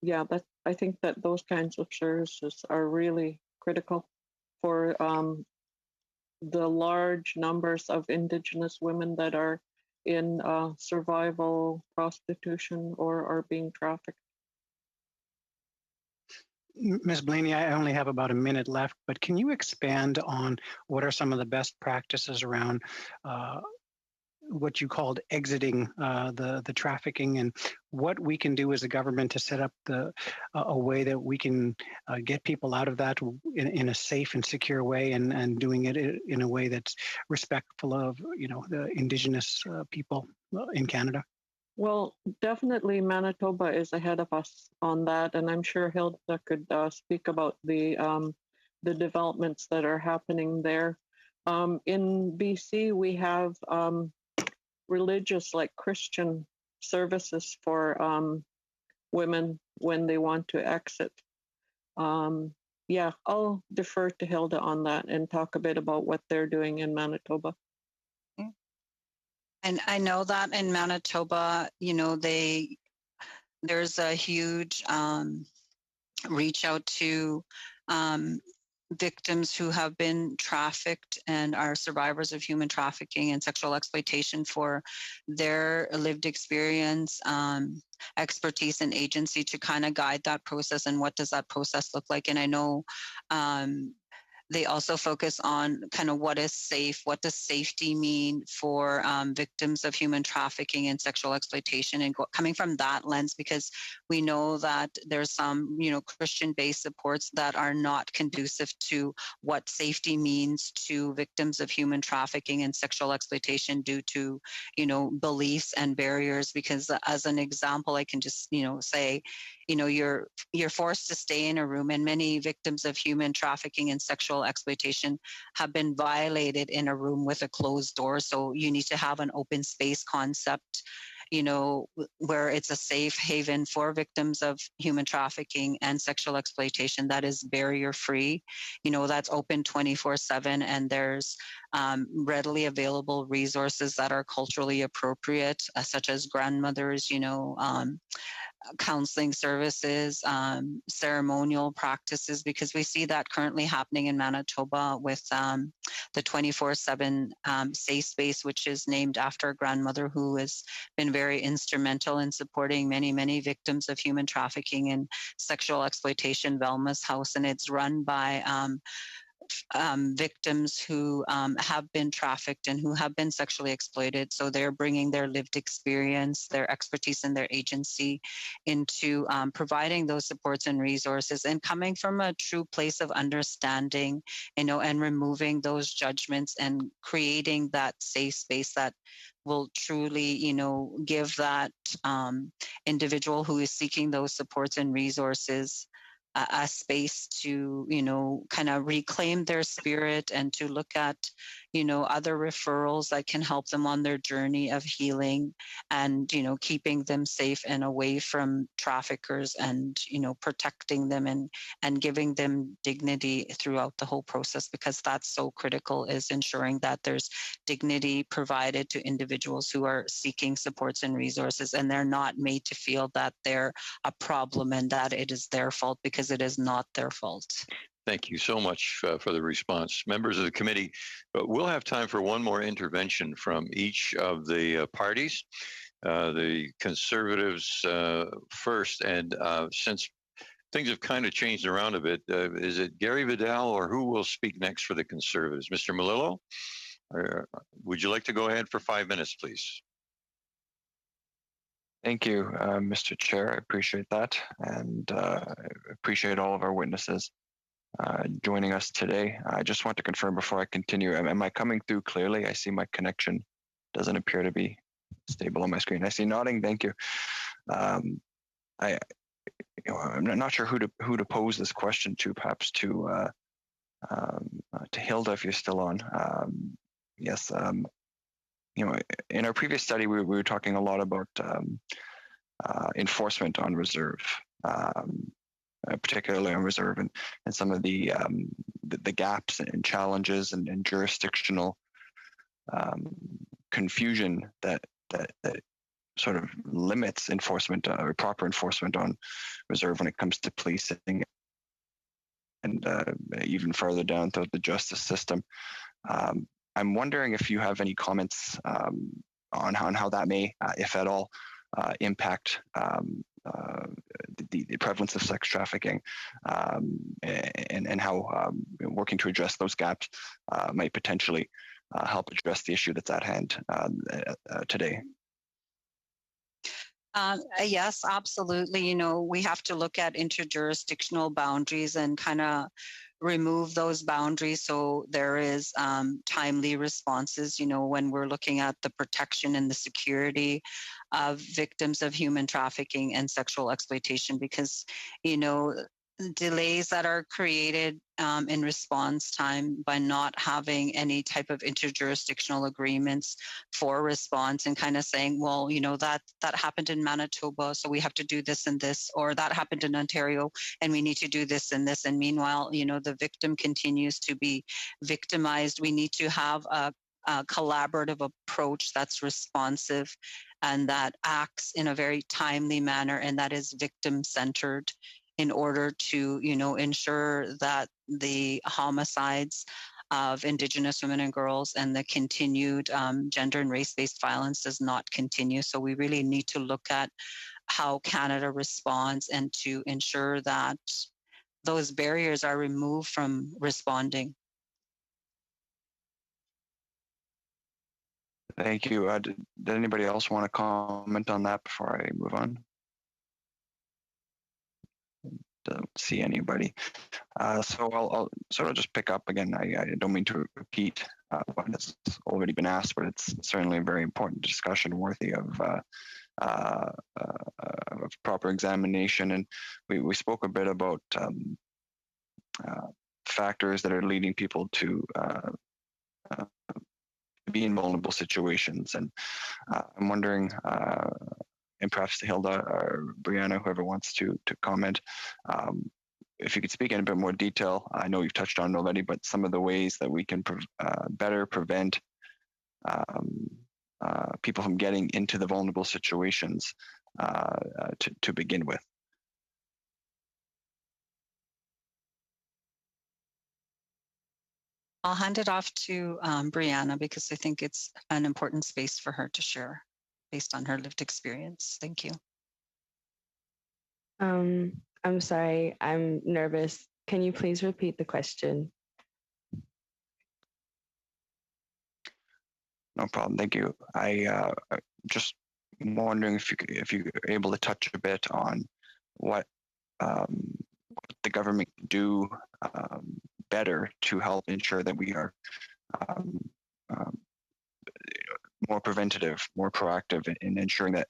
yeah, I think that those kinds of services are really critical for the large numbers of Indigenous women that are in survival prostitution or are being trafficked. Ms. Blaney, I only have about a minute left, but can you expand on what are some of the best practices around what you called exiting the trafficking, and what we can do as a government to set up a way that we can get people out of that in a safe and secure way, and doing it in a way that's respectful of, you know, the Indigenous people in Canada? Well, definitely Manitoba is ahead of us on that, and I'm sure Hilda could speak about the developments that are happening there. In BC, we have religious, like Christian services for women when they want to exit. Yeah, I'll defer to Hilda on that and talk a bit about what they're doing in Manitoba. And I know that in Manitoba, you know, there's a huge reach out to victims who have been trafficked and are survivors of human trafficking and sexual exploitation for their lived experience, expertise, and agency to kind of guide that process and what does that process look like. And I know they also focus on kind of what is safe, what does safety mean for victims of human trafficking and sexual exploitation, and coming from that lens, because we know that there's some, you know, Christian-based supports that are not conducive to what safety means to victims of human trafficking and sexual exploitation due to, you know, beliefs and barriers. Because as an example, I can just, you know, say, you know, you're forced to stay in a room, and many victims of human trafficking and sexual exploitation have been violated in a room with a closed door. So you need to have an open space concept, you know, where it's a safe haven for victims of human trafficking and sexual exploitation that is barrier free, you know, that's open 24/7, and there's readily available resources that are culturally appropriate, such as grandmothers, you know, counseling services, ceremonial practices, because we see that currently happening in Manitoba with the 24/7 safe space, which is named after a grandmother who has been very instrumental in supporting many, many victims of human trafficking and sexual exploitation, Velma's House. And it's run by victims who have been trafficked and who have been sexually exploited. So they're bringing their lived experience, their expertise, and their agency into providing those supports and resources, and coming from a true place of understanding, you know, and removing those judgments and creating that safe space that will truly, you know, give that individual who is seeking those supports and resources a space to, kind of reclaim their spirit and to look at, other referrals that can help them on their journey of healing and, keeping them safe and away from traffickers and, protecting them and giving them dignity throughout the whole process, because that's so critical, is ensuring that there's dignity provided to individuals who are seeking supports and resources, and they're not made to feel that they're a problem and that it is their fault, because it is not their fault. Thank you so much for the response. Members of the committee, we'll have time for one more intervention from each of the parties. The Conservatives first, and since things have kind of changed around a bit, is it Gary Vidal or who will speak next for the Conservatives? Mr. Melillo, would you like to go ahead for 5 minutes, please? Thank you, Mr. Chair. I appreciate that, and appreciate all of our witnesses joining us today. I just want to confirm before I continue, am I coming through clearly? I see my connection doesn't appear to be stable on my screen. I see nodding, thank you. I'm not sure who to pose this question to, perhaps to Hilda, if you're still on. Yes, in our previous study, we were talking a lot about enforcement on reserve, particularly on reserve, and some of the gaps and challenges and jurisdictional confusion that sort of limits enforcement or proper enforcement on reserve when it comes to policing and even further down through the justice system. I'm wondering if you have any comments on how that may, if at all, impact the prevalence of sex trafficking, and how working to address those gaps might potentially help address the issue that's at hand today. Yes, absolutely. We have to look at interjurisdictional boundaries and kind of remove those boundaries so there is timely responses, when we're looking at the protection and the security of victims of human trafficking and sexual exploitation, because, delays that are created in response time by not having any type of interjurisdictional agreements for response, and kind of saying, well, that happened in Manitoba, so we have to do this and this, or that happened in Ontario and we need to do this and this. And meanwhile, the victim continues to be victimized. We need to have a collaborative approach that's responsive and that acts in a very timely manner and that is victim-centered, in order to, ensure that the homicides of Indigenous women and girls and the continued gender and race-based violence does not continue. So we really need to look at how Canada responds and to ensure that those barriers are removed from responding. Thank you. Did anybody else want to comment on that before I move on? Don't see anybody. So I'll sort of just pick up again. I don't mean to repeat what has already been asked, but it's certainly a very important discussion worthy of proper examination. And we spoke a bit about factors that are leading people to be in vulnerable situations. And I'm wondering, and perhaps Hilda or Brianna, whoever wants to comment, if you could speak in a bit more detail. I know you've touched on it already, but some of the ways that we can better prevent people from getting into the vulnerable situations to begin with. I'll hand it off to Brianna, because I think it's an important space for her to share based on her lived experience. Thank you. I'm sorry, I'm nervous. Can you please repeat the question? No problem. Thank you. I just wondering if you're able to touch a bit on what the government can do better to help ensure that we are more preventative, more proactive in ensuring that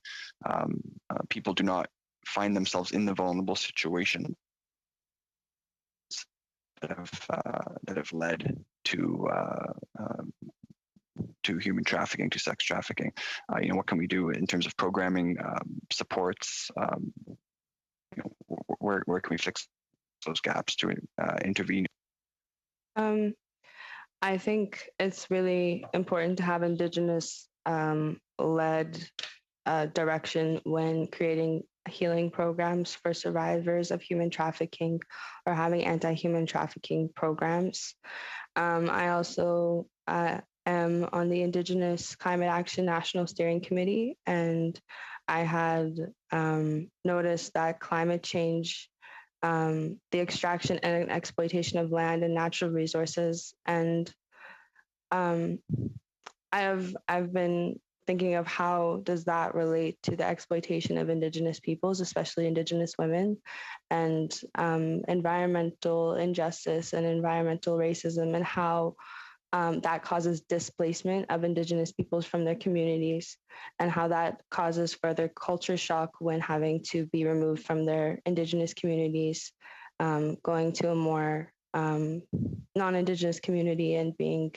people do not find themselves in the vulnerable situation have led to human trafficking, to sex trafficking. What can we do in terms of programming, supports? Where can we fix those gaps to intervene? I think it's really important to have Indigenous led direction when creating healing programs for survivors of human trafficking or having anti-human trafficking programs. I also am on the Indigenous Climate Action National Steering Committee, and I had noticed that climate change, the extraction and exploitation of land and natural resources, and I've been thinking of how does that relate to the exploitation of Indigenous peoples, especially Indigenous women, and environmental injustice and environmental racism, and how that causes displacement of Indigenous peoples from their communities, and how that causes further culture shock when having to be removed from their Indigenous communities, going to a more non-Indigenous community and being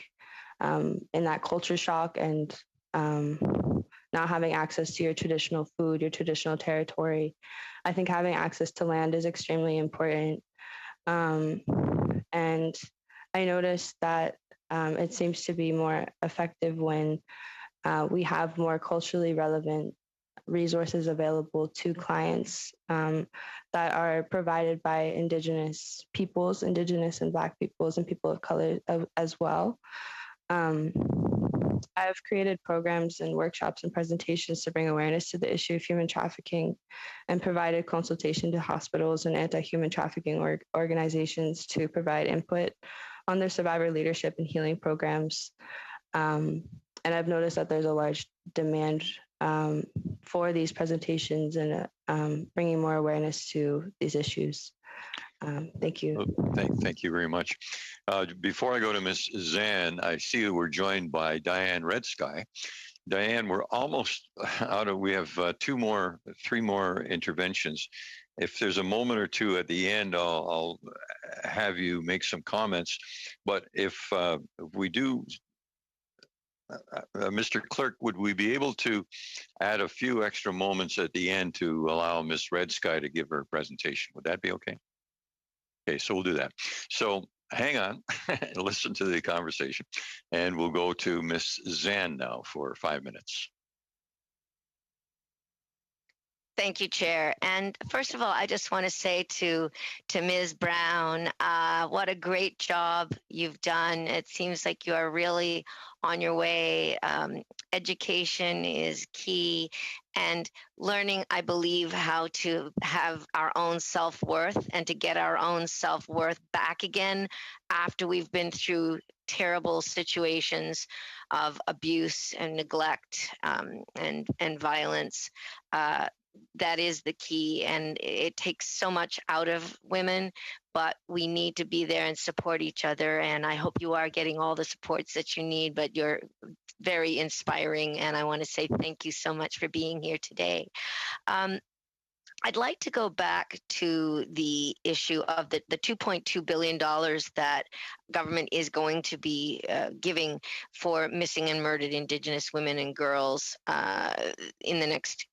in that culture shock and not having access to your traditional food, your traditional territory. I think having access to land is extremely important. And I noticed that it seems to be more effective when we have more culturally relevant resources available to clients that are provided by Indigenous peoples, Indigenous and Black peoples, and people of color as well. I've created programs and workshops and presentations to bring awareness to the issue of human trafficking and provided consultation to hospitals and anti-human trafficking organizations to provide input on their survivor leadership and healing programs. And I've noticed that there's a large demand for these presentations and bringing more awareness to these issues. Thank you. Thank you very much. Before I go to Ms. Zan, I see we're joined by Diane Redsky. Diane, we're almost out of, we have three more interventions. If there's a moment or two at the end, I'll have you make some comments. But if we do, Mr. Clerk, would we be able to add a few extra moments at the end to allow Ms. Redsky to give her presentation? Would that be okay? Okay, so we'll do that. So hang on, listen to the conversation, and we'll go to Ms. Zan now for 5 minutes. Thank you, Chair. And first of all, I just want to say to Ms. Brown, what a great job you've done. It seems like you are really on your way. Education is key, and learning, I believe, how to have our own self-worth and to get our own self-worth back again after we've been through terrible situations of abuse and neglect and violence. That is the key, and it takes so much out of women, but we need to be there and support each other. And I hope you are getting all the supports that you need, but you're very inspiring, and I want to say thank you so much for being here today. I'd like to go back to the issue of the $2.2 billion that government is going to be giving for missing and murdered Indigenous women and girls in the next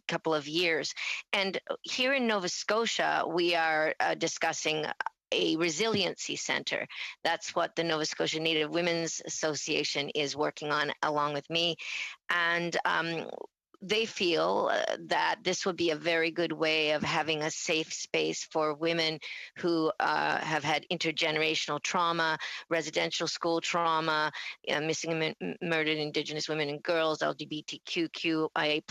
couple of years. And here in Nova Scotia, we are discussing a resiliency center. That's what the Nova Scotia Native Women's Association is working on along with me. And they feel that this would be a very good way of having a safe space for women who have had intergenerational trauma, residential school trauma, missing and murdered Indigenous women and girls, LGBTQIA+.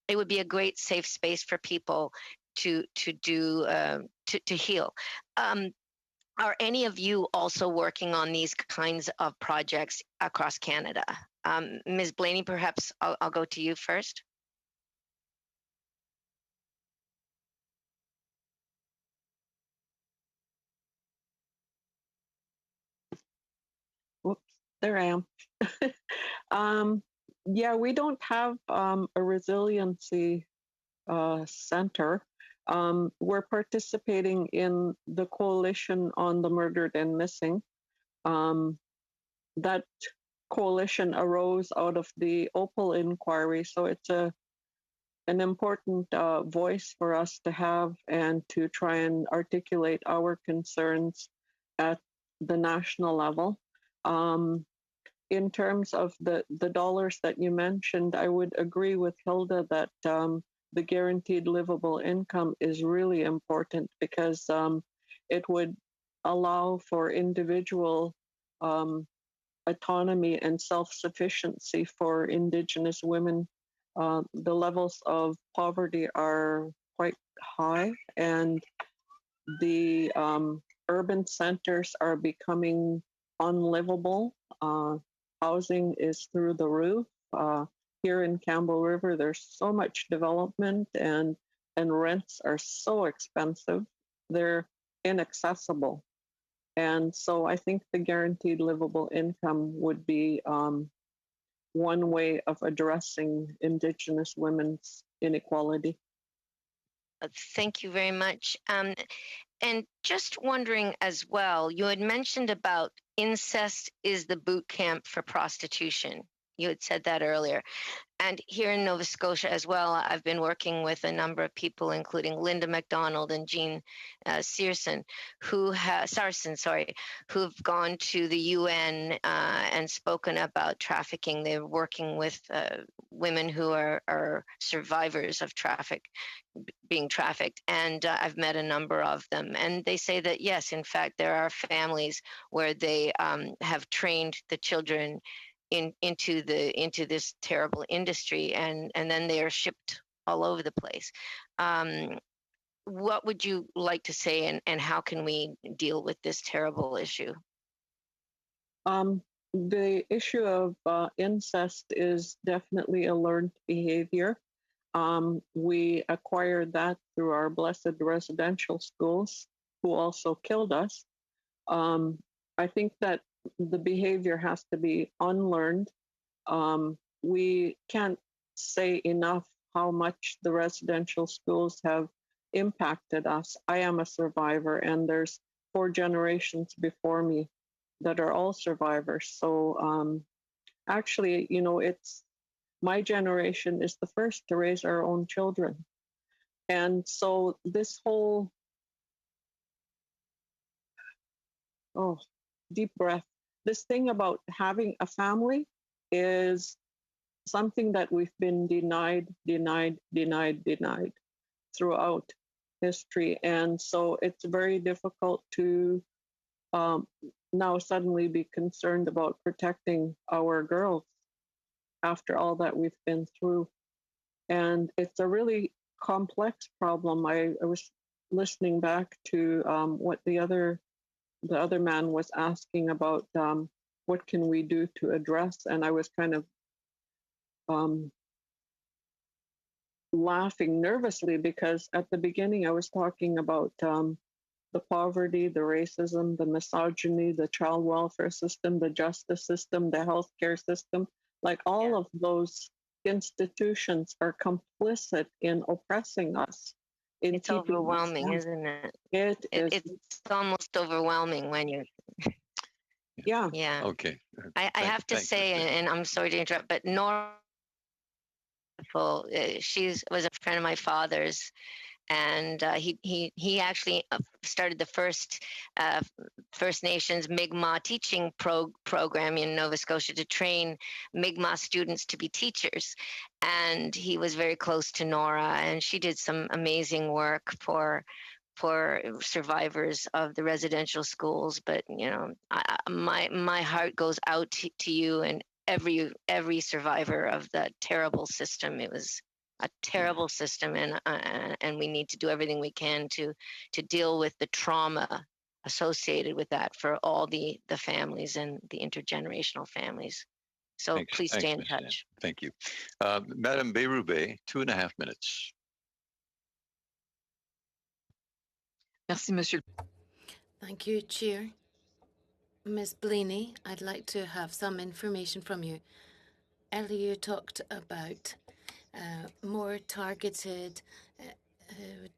It would be a great safe space for people to heal. Are any of you also working on these kinds of projects across Canada? Ms. Blaney, perhaps I'll go to you first. Whoops, there I am. Yeah, we don't have a resiliency center. We're participating in the Coalition on the Murdered and Missing. That coalition arose out of the Opal inquiry, so it's an important voice for us to have and to try and articulate our concerns at the national level. In terms of the dollars that you mentioned, I would agree with Hilda that the guaranteed livable income is really important because it would allow for individual autonomy and self-sufficiency for Indigenous women. The levels of poverty are quite high, and the urban centers are becoming unlivable. Housing is through the roof. Here in Campbell River, there's so much development, and rents are so expensive. They're inaccessible. And so I think the guaranteed livable income would be one way of addressing Indigenous women's inequality. Thank you very much. And just wondering as well, you had mentioned about incest is the boot camp for prostitution. You had said that earlier. And here in Nova Scotia as well, I've been working with a number of people, including Linda McDonald and Jean Sarson, who've gone to the UN and spoken about trafficking. They're working with women who are survivors of being trafficked. And I've met a number of them. And they say that, yes, in fact, there are families where they have trained the children into this terrible industry, and then they are shipped all over the place. What would you like to say, and how can we deal with this terrible issue? The issue of incest is definitely a learned behavior. We acquired that through our blessed residential schools, who also killed us. I think that the behavior has to be unlearned. We can't say enough how much the residential schools have impacted us. I am a survivor, and there's 4 generations before me that are all survivors. So actually, it's my generation is the first to raise our own children. And so this whole, deep breath, this thing about having a family is something that we've been denied throughout history. And so it's very difficult to now suddenly be concerned about protecting our girls after all that we've been through. And it's a really complex problem. I was listening back to what the other man was asking about, what can we do to address, and I was kind of laughing nervously because at the beginning I was talking about the poverty, the racism, the misogyny, the child welfare system, the justice system, the healthcare system. Like all of those institutions are complicit in oppressing us. It's overwhelming, isn't it? It's almost overwhelming when you're. Yeah. Okay. I have to say, and I'm sorry to interrupt, but Nora, she was a friend of my father's, and he actually started the first First Nations Mi'kmaq teaching program in Nova Scotia to train Mi'kmaq students to be teachers. And he was very close to Nora, and she did some amazing work for survivors of the residential schools. But my heart goes out to you and every survivor of that terrible system. It was a terrible system, and we need to do everything we can to deal with the trauma associated with that for all the families and the intergenerational families. So please stay in touch. Thank you. Madam Bérubé, 2.5 minutes. Merci, Monsieur. Thank you, Chair. Ms. Blaney, I'd like to have some information from you. Earlier you talked about more targeted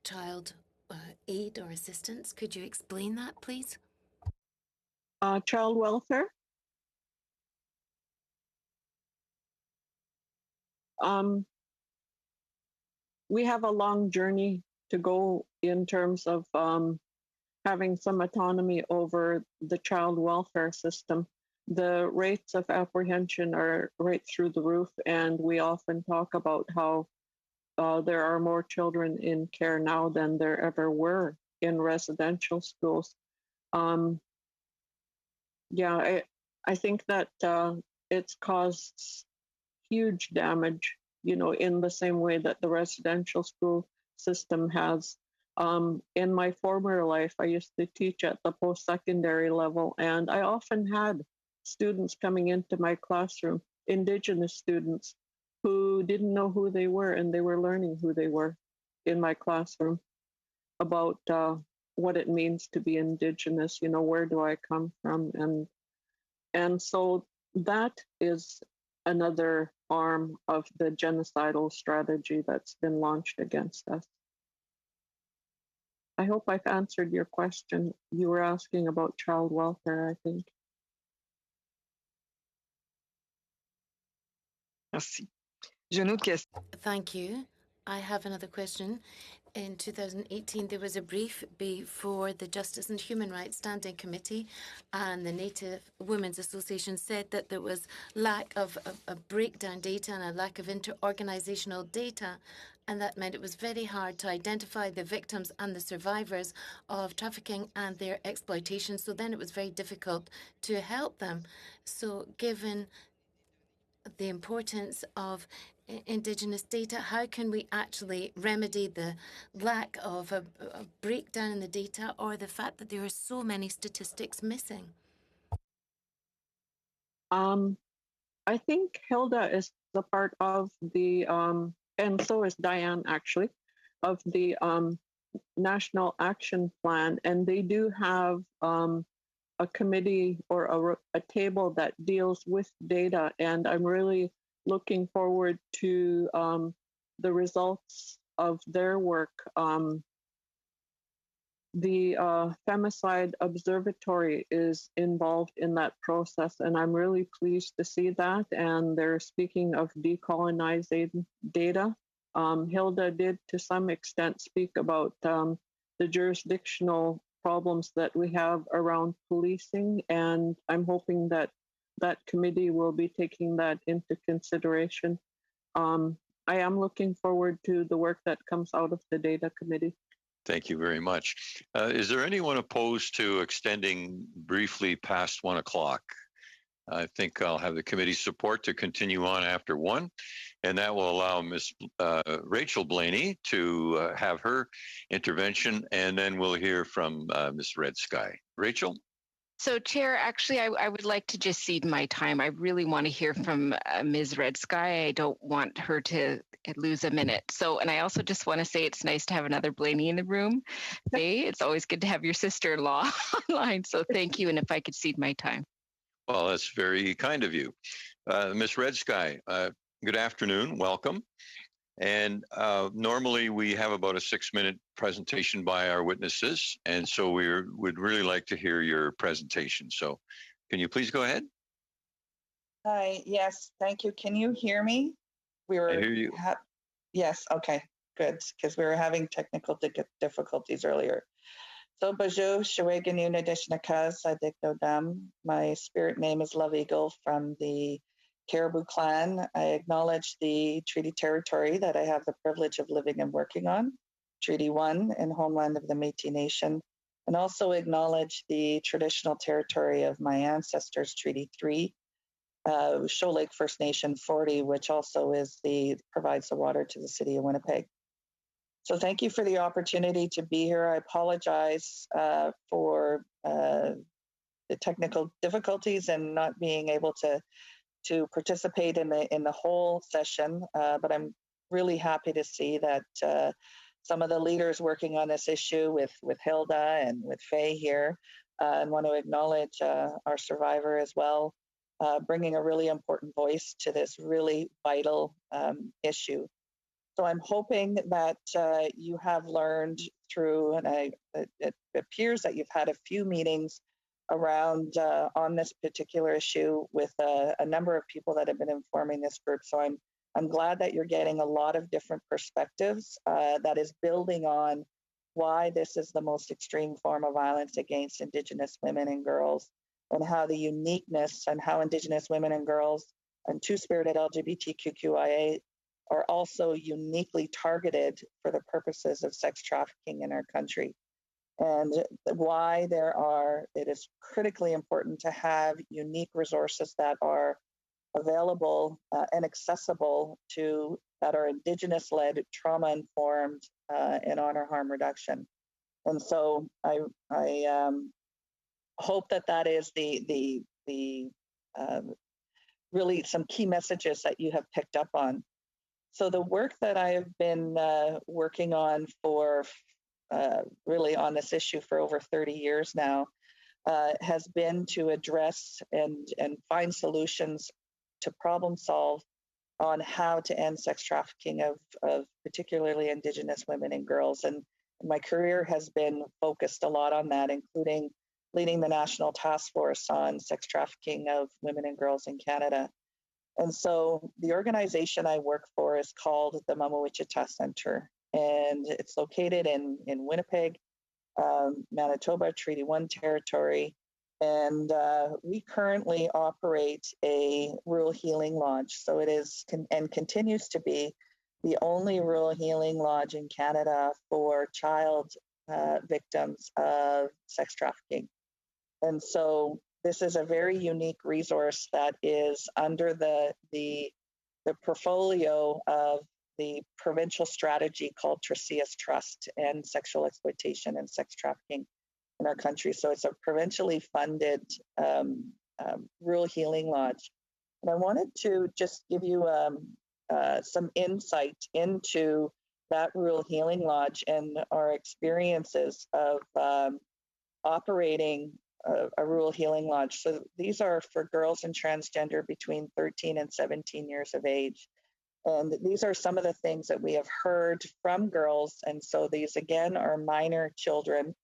child aid or assistance. Could you explain that, please? Child welfare. We have a long journey to go in terms of having some autonomy over the child welfare system. The rates of apprehension are right through the roof, and we often talk about how there are more children in care now than there ever were in residential schools. Yeah, I think that it's caused huge damage, in the same way that the residential school system has. In my former life, I used to teach at the post-secondary level, and I often had students coming into my classroom, Indigenous students, who didn't know who they were, and they were learning who they were in my classroom about what it means to be Indigenous, where do I come from? And so that is another arm of the genocidal strategy that's been launched against us. I hope I've answered your question. You were asking about child welfare, I think. Merci. J'ai une autre question. Thank you. I have another question. In 2018, there was a brief before the Justice and Human Rights Standing Committee, and the Native Women's Association said that there was lack of a breakdown data and a lack of inter-organizational data, and that meant it was very hard to identify the victims and the survivors of trafficking and their exploitation. So then it was very difficult to help them. So given the importance of Indigenous data, how can we actually remedy the lack of a breakdown in the data, or the fact that there are so many statistics missing? I think Hilda is a part of the, and so is Diane actually, of the National Action Plan, and they do have a committee or a table that deals with data, and I'm really looking forward to the results of their work. The Femicide Observatory is involved in that process, and I'm really pleased to see that. And they're speaking of decolonizing data. Hilda did, to some extent, speak about the jurisdictional problems that we have around policing, and I'm hoping that that committee will be taking that into consideration. I am looking forward to the work that comes out of the data committee. Thank you very much. Is there anyone opposed to extending briefly past 1 o'clock? I think I'll have the committee support to continue on after 1, and that will allow Ms. Rachel Blaney to have her intervention, and then we'll hear from Ms. Red Sky. Rachel? So, Chair, actually, I would like to just cede my time. I really want to hear from Ms. Red Sky. I don't want her to lose a minute. So, and I also just want to say it's nice to have another Blaney in the room. Hey, it's always good to have your sister-in-law online. So thank you. And if I could cede my time. Well, that's very kind of you. Ms. Red Sky, good afternoon. Welcome. And normally we have about a 6-minute presentation by our witnesses. And so we would really like to hear your presentation. So can you please go ahead? Hi, yes, thank you. Can you hear me? We were, I hear you. Yes, okay, good, because we were having technical difficulties earlier. So Bajo, Shawagan Unadishnakaz, Adikdodam. My spirit name is Love Eagle from the Caribou clan. I acknowledge the treaty territory that I have the privilege of living and working on, Treaty 1 and homeland of the Métis Nation, and also acknowledge the traditional territory of my ancestors, Treaty 3, Shoal Lake First Nation 40, which also provides the water to the city of Winnipeg. So thank you for the opportunity to be here. I apologize for the technical difficulties and not being able to participate in the whole session, but I'm really happy to see that some of the leaders working on this issue with Hilda and with Faye here, and want to acknowledge our survivor as well, bringing a really important voice to this really vital issue. So I'm hoping that you have learned through, and it appears that you've had a few meetings around on this particular issue with a number of people that have been informing this group. So I'm glad that you're getting a lot of different perspectives that is building on why this is the most extreme form of violence against Indigenous women and girls, and how the uniqueness and how Indigenous women and girls and two-spirited LGBTQIA are also uniquely targeted for the purposes of sex trafficking in our country. And why it is critically important to have unique resources that are available and accessible that are Indigenous-led, trauma-informed, and honor harm reduction. And so I hope that is the really some key messages that you have picked up on. So the work that I have been working on for really on this issue for over 30 years now has been to address and find solutions to problem solve on how to end sex trafficking of particularly Indigenous women and girls. And my career has been focused a lot on that, including leading the National Task Force on Sex Trafficking of Women and Girls in Canada. And so the organization I work for is called the Mama Wichita Center, and it's located in Winnipeg, Manitoba, Treaty 1 territory. And we currently operate a rural healing lodge. So it is and continues to be the only rural healing lodge in Canada for child victims of sex trafficking. And so this is a very unique resource that is under the portfolio of the provincial strategy called Tracia's Trust and Sexual Exploitation and Sex Trafficking in our country. So it's a provincially funded rural healing lodge. And I wanted to just give you some insight into that rural healing lodge and our experiences of operating a rural healing lodge. So these are for girls and transgender between 13 and 17 years of age. And these are some of the things that we have heard from girls. And so these, again, are minor children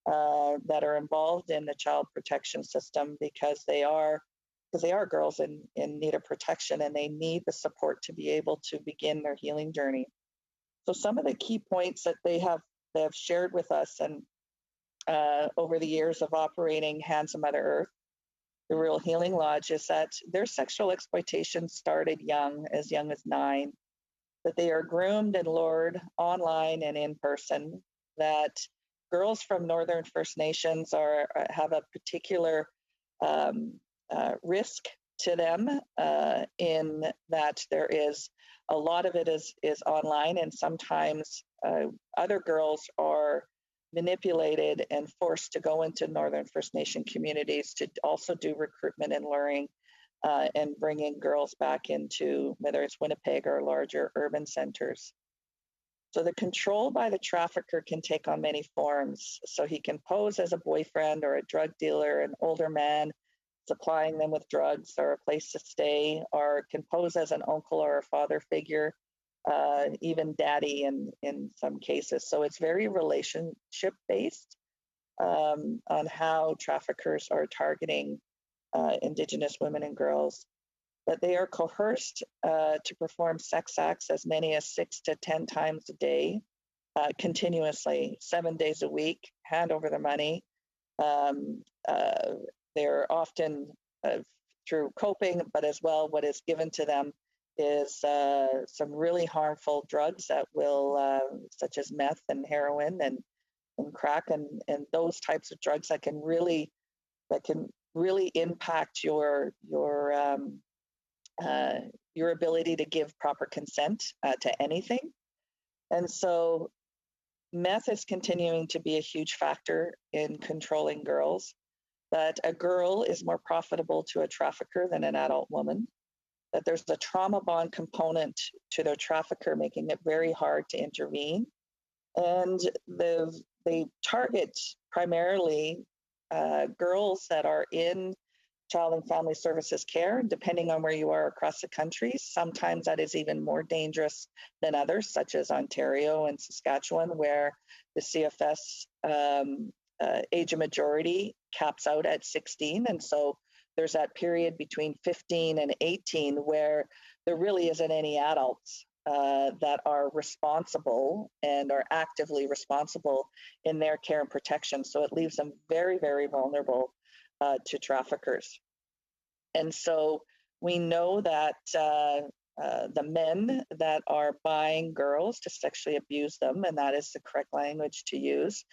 that are involved in the child protection system because they are girls in need of protection, and they need the support to be able to begin their healing journey. So some of the key points that they have shared with us and over the years of operating Hands of Mother Earth, the Rural Healing Lodge, is that their sexual exploitation started as young as 9, that they are groomed and lured online and in person, that girls from Northern First Nations have a particular risk to them in that there is a lot of it is online, and sometimes other girls are manipulated and forced to go into Northern First Nation communities to also do recruitment and luring and bringing girls back into whether it's Winnipeg or larger urban centers. So the control by the trafficker can take on many forms. So he can pose as a boyfriend or a drug dealer, an older man supplying them with drugs or a place to stay, or can pose as an uncle or a father figure, even daddy in some cases. So it's very relationship based on how traffickers are targeting Indigenous women and girls. That they are coerced to perform sex acts as many as 6 to 10 times a day, continuously, 7 days a week, hand over the money. They're often through coping, but as well, what is given to them is some really harmful drugs that will, such as meth and heroin and crack and those types of drugs that can really impact your ability to give proper consent to anything. And so meth is continuing to be a huge factor in controlling girls, that a girl is more profitable to a trafficker than an adult woman, that there's a trauma bond component to their trafficker, making it very hard to intervene. And they target primarily girls that are in Child and Family Services care, depending on where you are across the country. Sometimes that is even more dangerous than others, such as Ontario and Saskatchewan, where the CFS age of majority caps out at 16. And so there's that period between 15 and 18 where there really isn't any adults that are responsible and are actively responsible in their care and protection. So it leaves them very, very vulnerable to traffickers. And so we know that the men that are buying girls to sexually abuse them, and that is the correct language to use,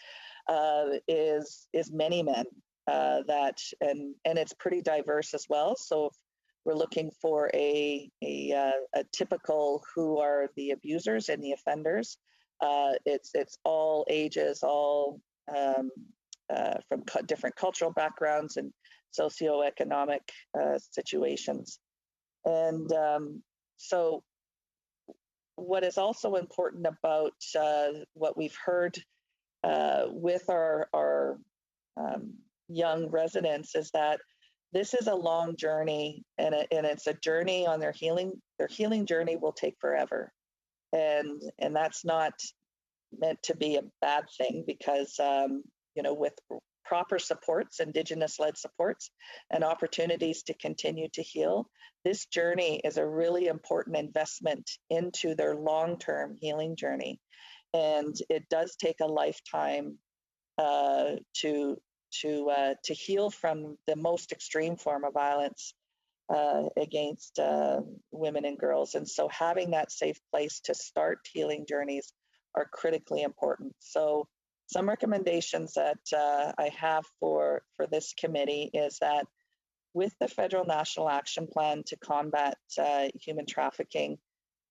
is many men and it's pretty diverse as well. So if we're looking for a typical who are the abusers and the offenders, it's all ages, all from different cultural backgrounds and socioeconomic situations. And so what is also important about what we've heard with our young residents is that this is a long journey, and it's a journey on their healing. Their healing journey will take forever, and that's not meant to be a bad thing, because with proper supports, Indigenous-led supports, and opportunities to continue to heal, this journey is a really important investment into their long-term healing journey. And it does take a lifetime to heal from the most extreme form of violence against women and girls. And so having that safe place to start healing journeys are critically important. So some recommendations that I have for this committee is that with the Federal National Action Plan to combat human trafficking,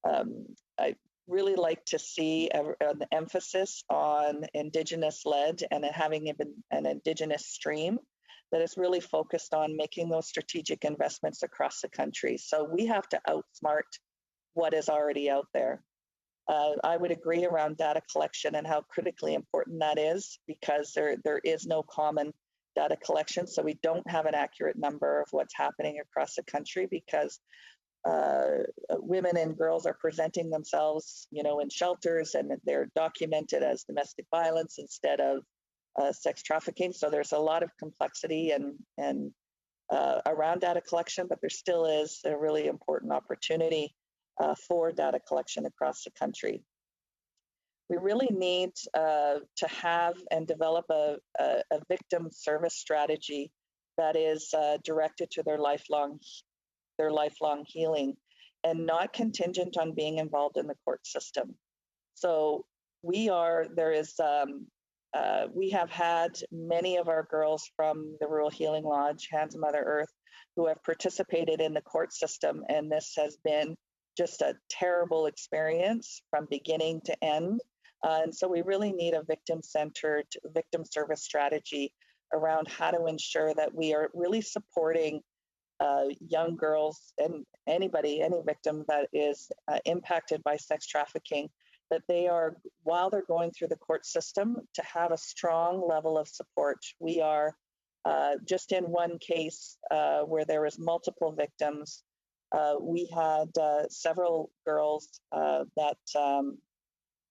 I really like to see an emphasis on Indigenous-led and having an Indigenous stream that is really focused on making those strategic investments across the country. So we have to outsmart what is already out there. I would agree around data collection and how critically important that is, because there is no common data collection. So we don't have an accurate number of what's happening across the country, because women and girls are presenting themselves, in shelters, and they're documented as domestic violence instead of sex trafficking. So there's a lot of complexity and around data collection, but there still is a really important opportunity for data collection across the country. We really need to have and develop a victim service strategy that is directed to their lifelong healing and not contingent on being involved in the court system. So we have had many of our girls from the Rural Healing Lodge, Hands of Mother Earth, who have participated in the court system, and this has been just a terrible experience from beginning to end. And so we really need a victim-centered victim service strategy around how to ensure that we are really supporting young girls and any victim that is impacted by sex trafficking, that they are, while they're going through the court system, to have a strong level of support. We are just in one case where there was multiple victims. We had several girls that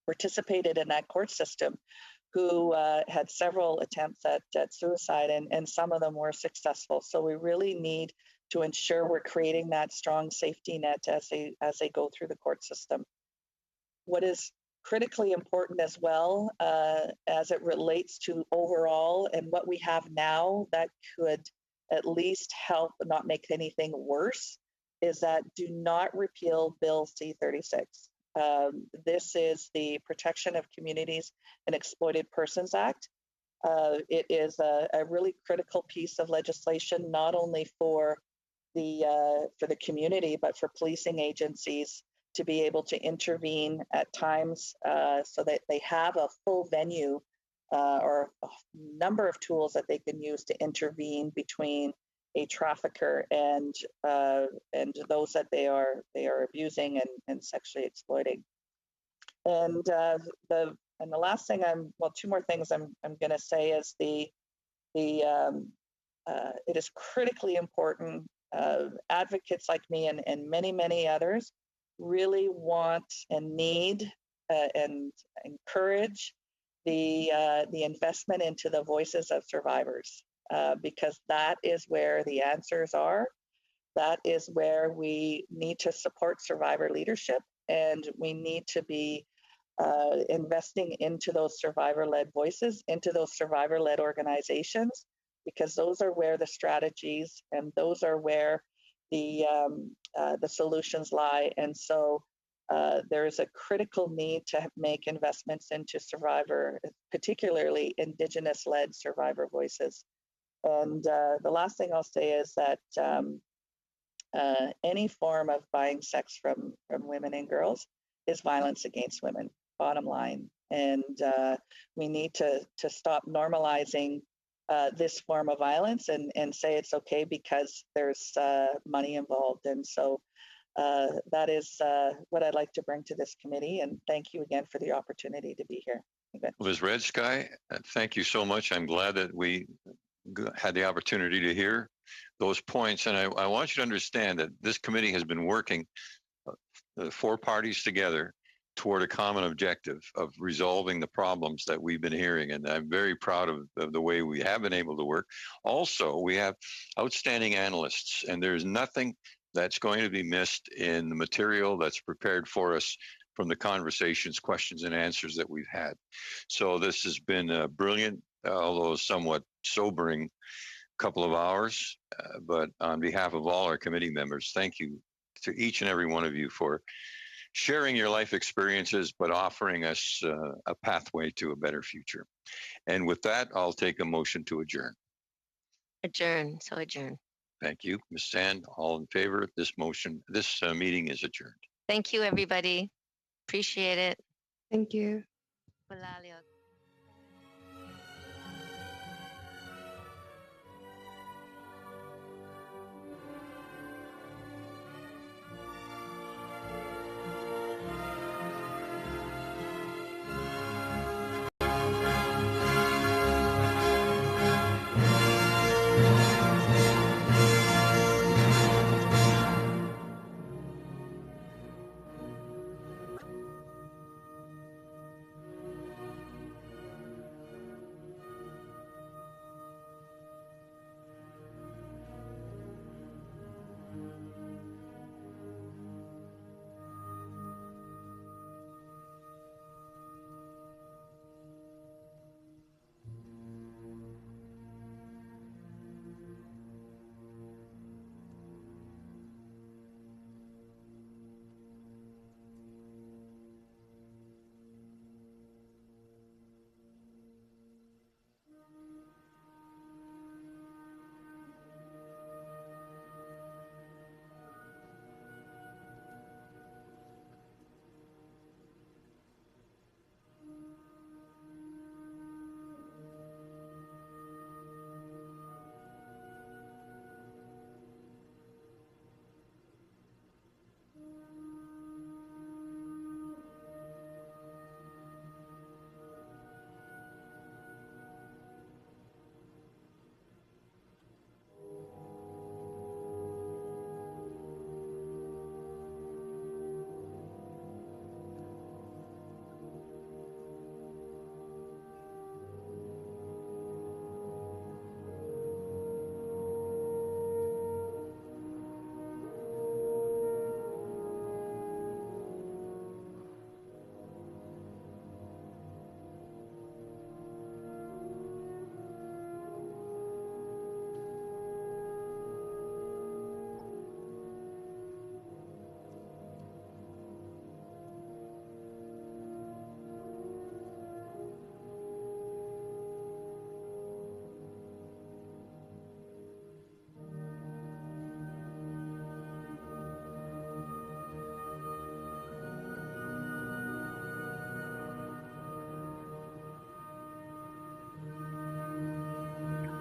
participated in that court system who had several attempts at suicide, and some of them were successful. So we really need to ensure we're creating that strong safety net as they go through the court system. What is critically important as well, as it relates to overall and what we have now that could at least help not make anything worse, is that do not repeal Bill C-36. This is the Protection of Communities and Exploited Persons Act. It is a really critical piece of legislation, not only for the community, but for policing agencies to be able to intervene at times so that they have a full venue or a number of tools that they can use to intervene between a trafficker and those that they are abusing and sexually exploiting. And the last thing two more things I'm going to say is the it is critically important. Advocates like me and many, many others really want and need and encourage the investment into the voices of survivors, because that is where the answers are. That is where we need to support survivor leadership, and we need to be investing into those survivor-led voices, into those survivor-led organizations, because those are where the strategies and those are where the solutions lie. And so there is a critical need to make investments into survivor, particularly Indigenous-led survivor voices. And the last thing I'll say is that any form of buying sex from women and girls is violence against women, bottom line. And we need to stop normalizing this form of violence and say it's okay because there's money involved. And so that is what I'd like to bring to this committee. And thank you again for the opportunity to be here. Liz Red Sky, thank you so much. I'm glad that we had the opportunity to hear those points. And I want you to understand that this committee has been working, the four parties together, toward a common objective of resolving the problems that we've been hearing. And I'm very proud of the way we have been able to work. Also, we have outstanding analysts, and there's nothing that's going to be missed in the material that's prepared for us from the conversations, questions, and answers that we've had. So this has been a brilliant, although somewhat sobering couple of hours. But on behalf of all our committee members, thank you to each and every one of you for sharing your life experiences, but offering us a pathway to a better future. And with that, I'll take a motion to adjourn. Adjourn. So adjourn. Thank you, Ms. Sand. All in favor of this motion? This meeting is adjourned. Thank you, everybody. Appreciate it. Thank you. Walaaliog.